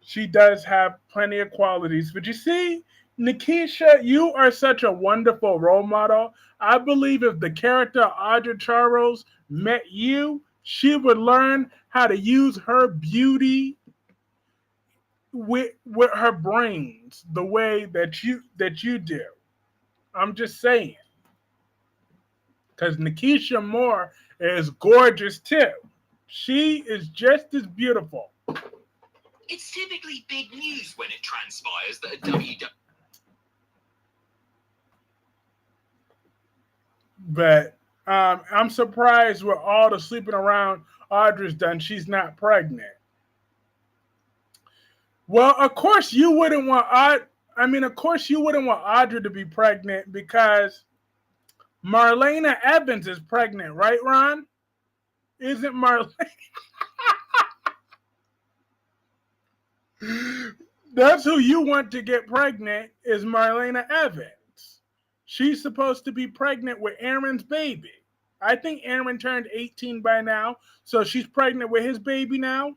Speaker 1: She does have plenty of qualities. But you see, Nikisha, you are such a wonderful role model. I believe if the character Audra Charles met you, she would learn how to use her beauty with her brains the way that you do. I'm just saying. Because Nikisha Moore is gorgeous too. She is just as beautiful.
Speaker 4: It's typically big news when it transpires that a WWE.
Speaker 1: But I'm surprised with all the sleeping around Audra's done. She's not pregnant. Well, of course you wouldn't want of course you wouldn't want Audra to be pregnant because Marlena Evans is pregnant, right, Ron? Isn't Marlena? That's who you want to get pregnant is Marlena Evans. She's supposed to be pregnant with Aaron's baby. I think Aaron turned 18 by now, so she's pregnant with his baby now.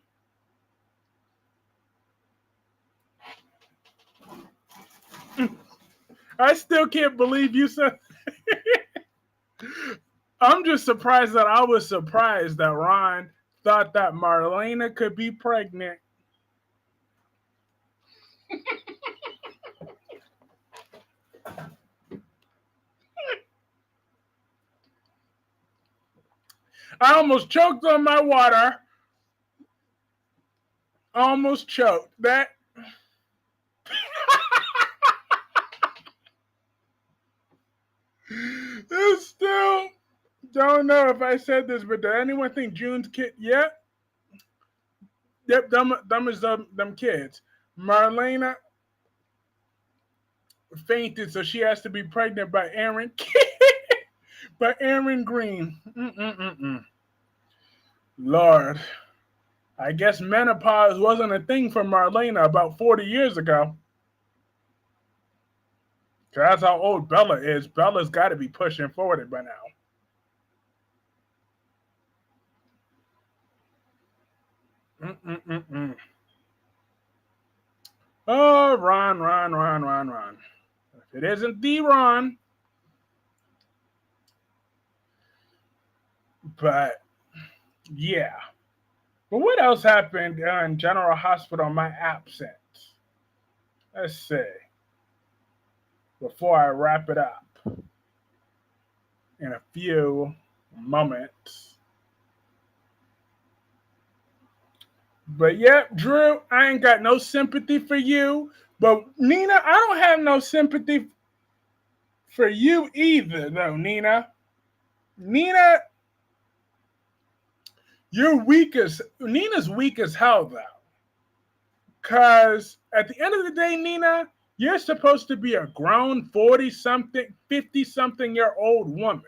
Speaker 1: I still can't believe you said. I'm just surprised that I was surprised that Ron thought that Marlena could be pregnant. I almost choked on my water. Almost choked. That. Still don't know if I said this, but did anyone think June's kid? Yep. Yep, them is them kids. Marlena fainted, so she has to be pregnant by Aaron. By Aaron Green. Mm-mm-mm-mm. Lord, I guess menopause wasn't a thing for Marlena about 40 years ago. That's how old Bella is. Bella's got to be pushing 40 by now. Mm-mm-mm-mm. Oh, Ron. If it isn't the Ron, but yeah. But what else happened in General Hospital in my absence? Let's see. Before I wrap it up in a few moments. But yep, Drew, I ain't got no sympathy for you. But Nina, I don't have no sympathy for you either, though, Nina. Nina, Nina's weak as hell, though. Cause at the end of the day, Nina, you're supposed to be a grown 40-something, 50-something-year-old woman.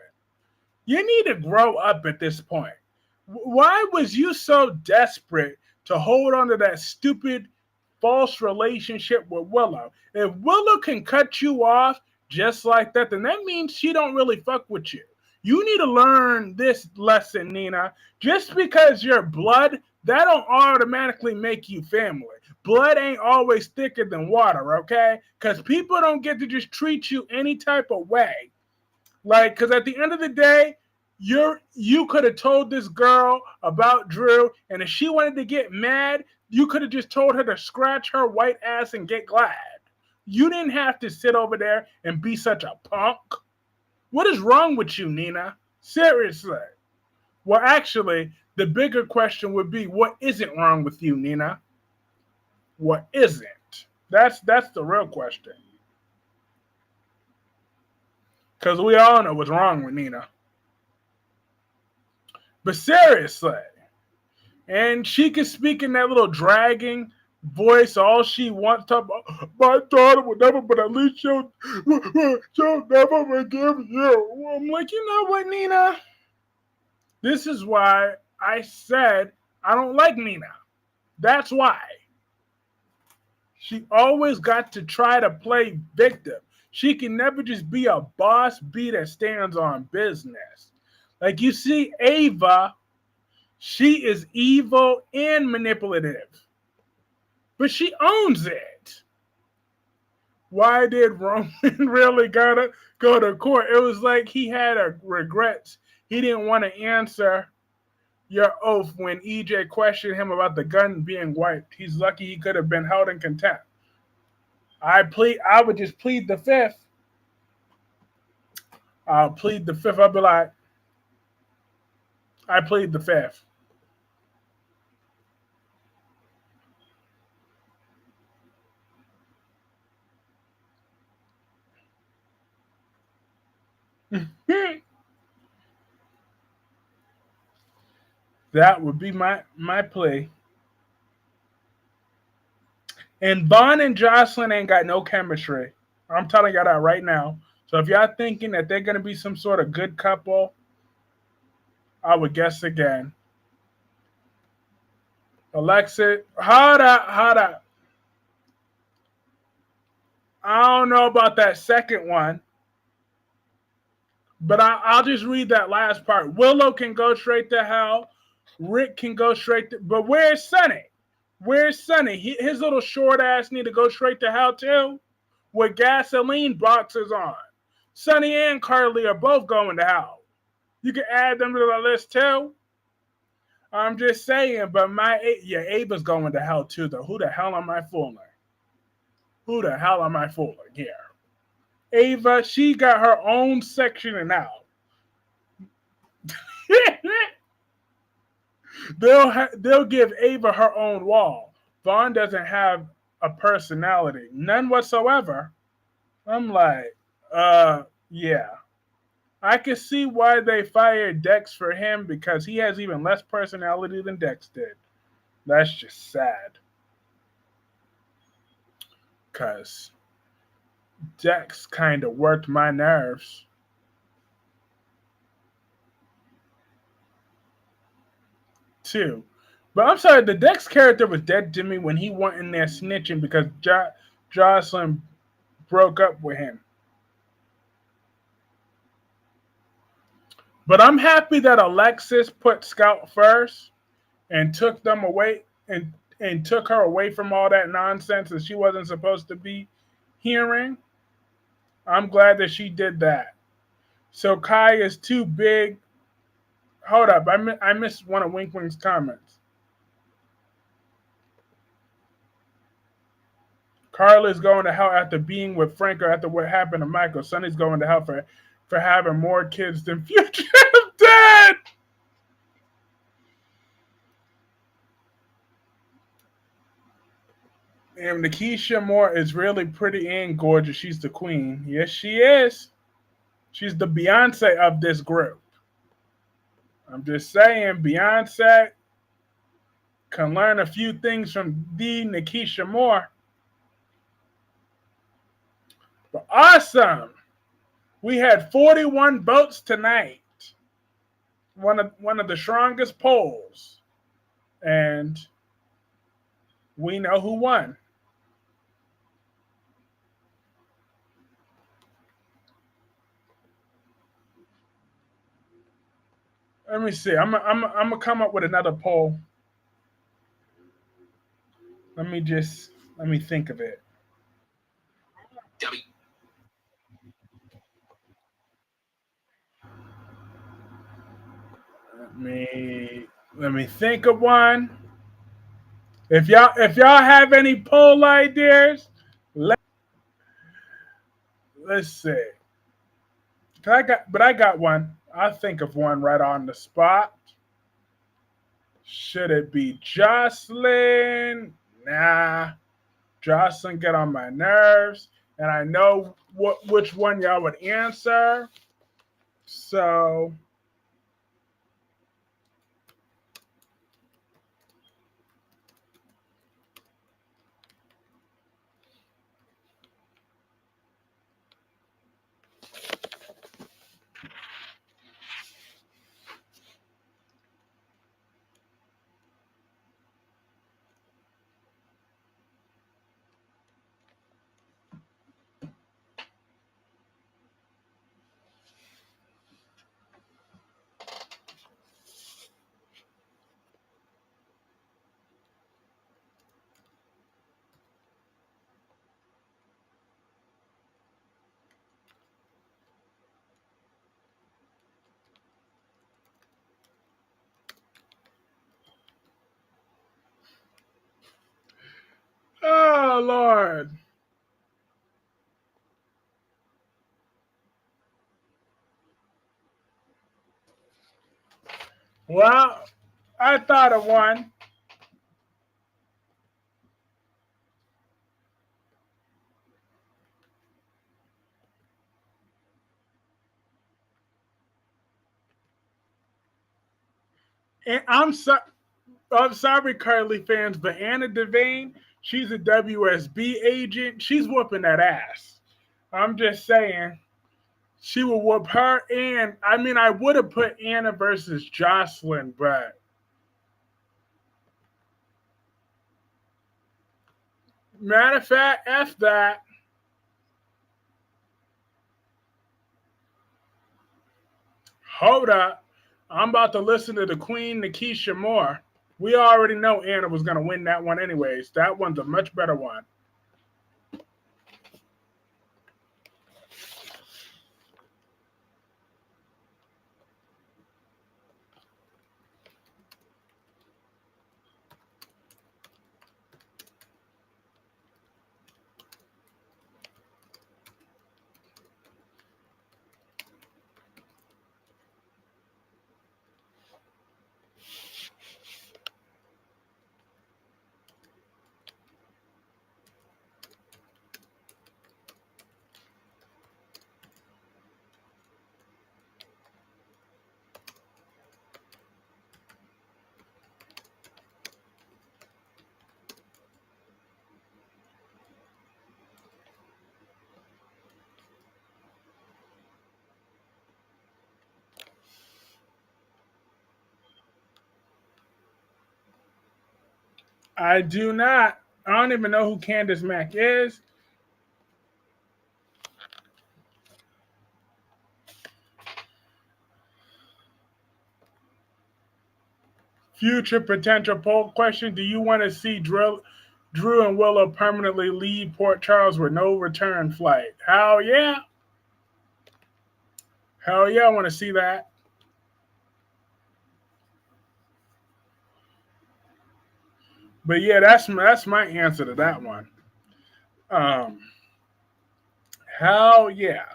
Speaker 1: You need to grow up at this point. Why was you so desperate to hold on to that stupid false relationship with Willow? If Willow can cut you off just like that, then that means she don't really fuck with you. You need to learn this lesson, Nina. Just because you're blood, that don't automatically make you family. Blood ain't always thicker than water, okay? Because people don't get to just treat you any type of way. Like, because at the end of the day, you could have told this girl about Drew, and if she wanted to get mad, you could have just told her to scratch her white ass and get glad. You didn't have to sit over there and be such a punk. What is wrong with you, Nina? Seriously. Well, actually, the bigger question would be, what isn't wrong with you, Nina? What isn't? That's the real question. Because we all know what's wrong with Nina. But seriously, and she can speak in that little dragging voice all she wants to. My daughter would never, but at least she'll never forgive you. I'm like, you know what, Nina? This is why I said I don't like Nina. That's why. She always got to try to play victim. She can never just be a boss bee that stands on business. Like you see, Ava, she is evil and manipulative. But she owns it. Why did Roman really gotta go to court? It was like he had regrets. He didn't want to answer your oath when EJ questioned him about the gun being wiped. He's lucky he could have been held in contempt. I would just plead the fifth. I'll plead the fifth. I'll be like, I plead the fifth. That would be my play. And Vaughn and Jocelyn ain't got no chemistry. I'm telling y'all that right now. So if y'all thinking that they're gonna be some sort of good couple, I would guess again. Alexa, hold up. I don't know about that second one, but I'll just read that last part. Willow can go straight to hell. Rick can go straight to, but where's Sonny? Where's Sonny? His little short ass need to go straight to hell too, with gasoline boxes on. Sonny and Carly are both going to hell. You can add them to the list too. I'm just saying, but Ava's going to hell too, though. Who the hell am I fooling? Who the hell am I fooling here? Ava, she got her own section in hell. They'll give Ava her own wall. Vaughn doesn't have a personality, none whatsoever. I'm like, yeah. I can see why they fired Dex for him because he has even less personality than Dex did. That's just sad. Because Dex kind of worked my nerves. too. But I'm sorry, the Dex character was dead to me when he went in there snitching because Jocelyn broke up with him. But I'm happy that Alexis put Scout first and took them away and took her away from all that nonsense that she wasn't supposed to be hearing. I'm glad that she did that. So Kai is too big. Hold up, I missed one of Wink Wink's comments. Carla's going to hell after being with Franco after what happened to Michael. Sonny's going to hell for having more kids than Future dead. And Nikisha Moore is really pretty and gorgeous. She's the queen. Yes, she is. She's the Beyonce of this group. I'm just saying, Beyonce can learn a few things from the Nikisha Moore. But awesome. We had 41 votes tonight. One of the strongest polls. And we know who won. Let me see. I'm gonna come up with another poll. Let me think of it. Let me think of one. If y'all have any poll ideas, let's see. I got one. I'll think of one right on the spot. Should it be Jocelyn? Nah. Jocelyn get on my nerves. And I know which one y'all would answer. So oh Lord. Well, I thought of one. And I'm sorry, Curly fans, but Anna Devane, she's a WSB agent. She's whooping that ass. I'm just saying, she will whoop her. And I mean, I would have put Anna versus Jocelyn, but matter of fact, F that. Hold up. I'm about to listen to the Queen Nikisha Moore. We already know Anna was going to win that one anyways. That one's a much better one. I do not. I don't even know who Candace Mack is. Future potential poll question: do you want to see Drew and Willow permanently leave Port Charles with no return flight? Hell yeah. Hell yeah, I want to see that. But yeah, that's my answer to that one. Um, hell yeah.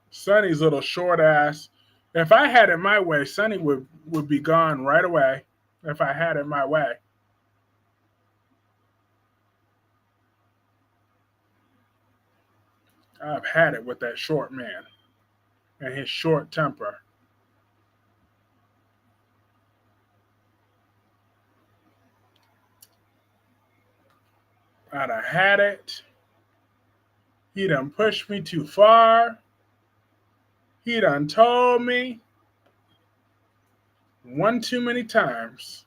Speaker 1: Sonny's little short ass. If I had it my way, Sonny would be gone right away. If I had it my way. I've had it with that short man and his short temper. I'd have had it. He done pushed me too far. He done told me one too many times.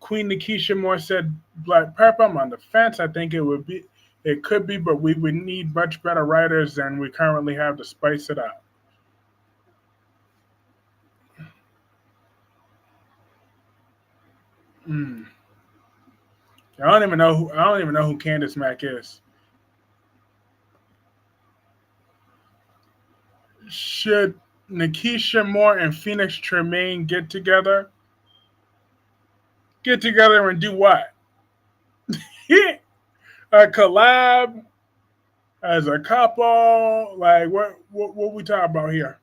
Speaker 1: Queen Nikisha Moore said Black Purple. I'm on the fence. I think it could be, but we would need much better writers than we currently have to spice it up. I don't even know who Candace Mack is. Should Nikisha Moore and Phoenix Tremaine get together? Get together and do what? A collab as a couple? Like what we talking about here?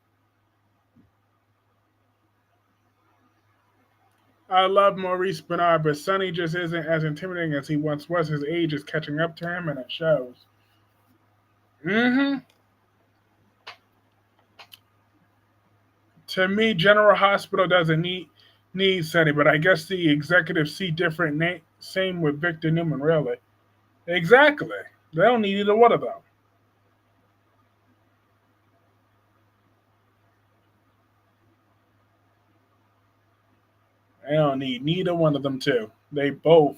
Speaker 1: I love Maurice Bernard, but Sonny just isn't as intimidating as he once was. His age is catching up to him, and it shows. Mm-hmm. To me, General Hospital doesn't need Sonny, but I guess the executives see different. Same with Victor Newman, really. Exactly. They don't need either one of them. They don't need neither one of them too. They both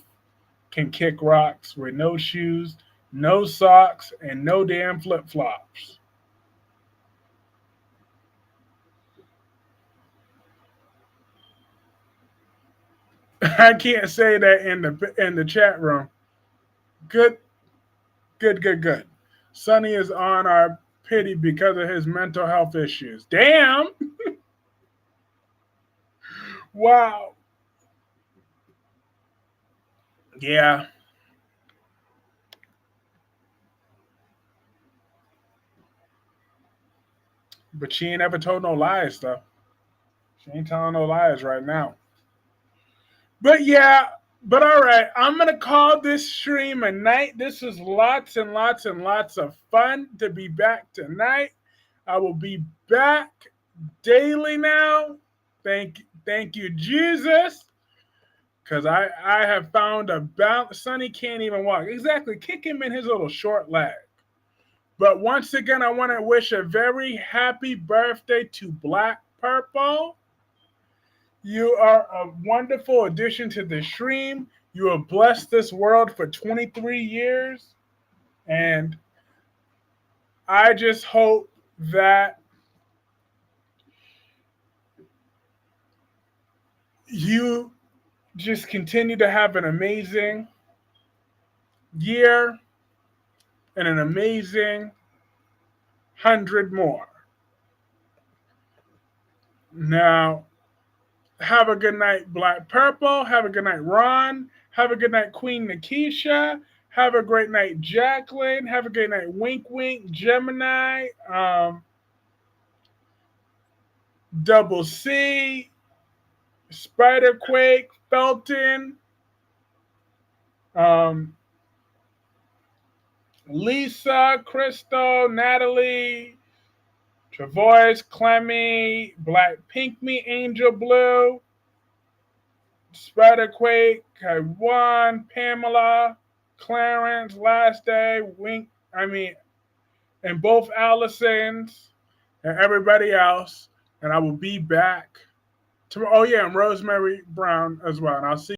Speaker 1: can kick rocks with no shoes, no socks, and no damn flip flops. I can't say that in the chat room. Good, good. Sonny is on our pity because of his mental health issues. Damn. Wow. Yeah. But she ain't ever told no lies though. She ain't telling no lies right now. But yeah, but all right, I'm gonna call this stream a night. This was lots and lots and lots of fun to be back tonight. I will be back daily now. Thank you, Jesus. Because I have found a balance. Sonny can't even walk. Exactly. Kick him in his little short leg. But once again, I want to wish a very happy birthday to Black Purple. You are a wonderful addition to the stream. You have blessed this world for 23 years. And I just hope that you just continue to have an amazing year and an amazing 100 more. Now, have a good night, Black Purple. Have a good night, Ron. Have a good night, Queen Nikisha. Have a great night, Jacqueline. Have a great night, Wink Wink, Gemini, Double C, Spiderquake, Felton, Lisa, Crystal, Natalie, Travois, Clemmy, Black Pink Me, Angel Blue, Spiderquake, Kaiwan, Pamela, Clarence, Last Day, Wink. I mean, and both Allisons and everybody else. And I will be back tomorrow. Oh yeah, and Rosemary Brown as well. And I'll see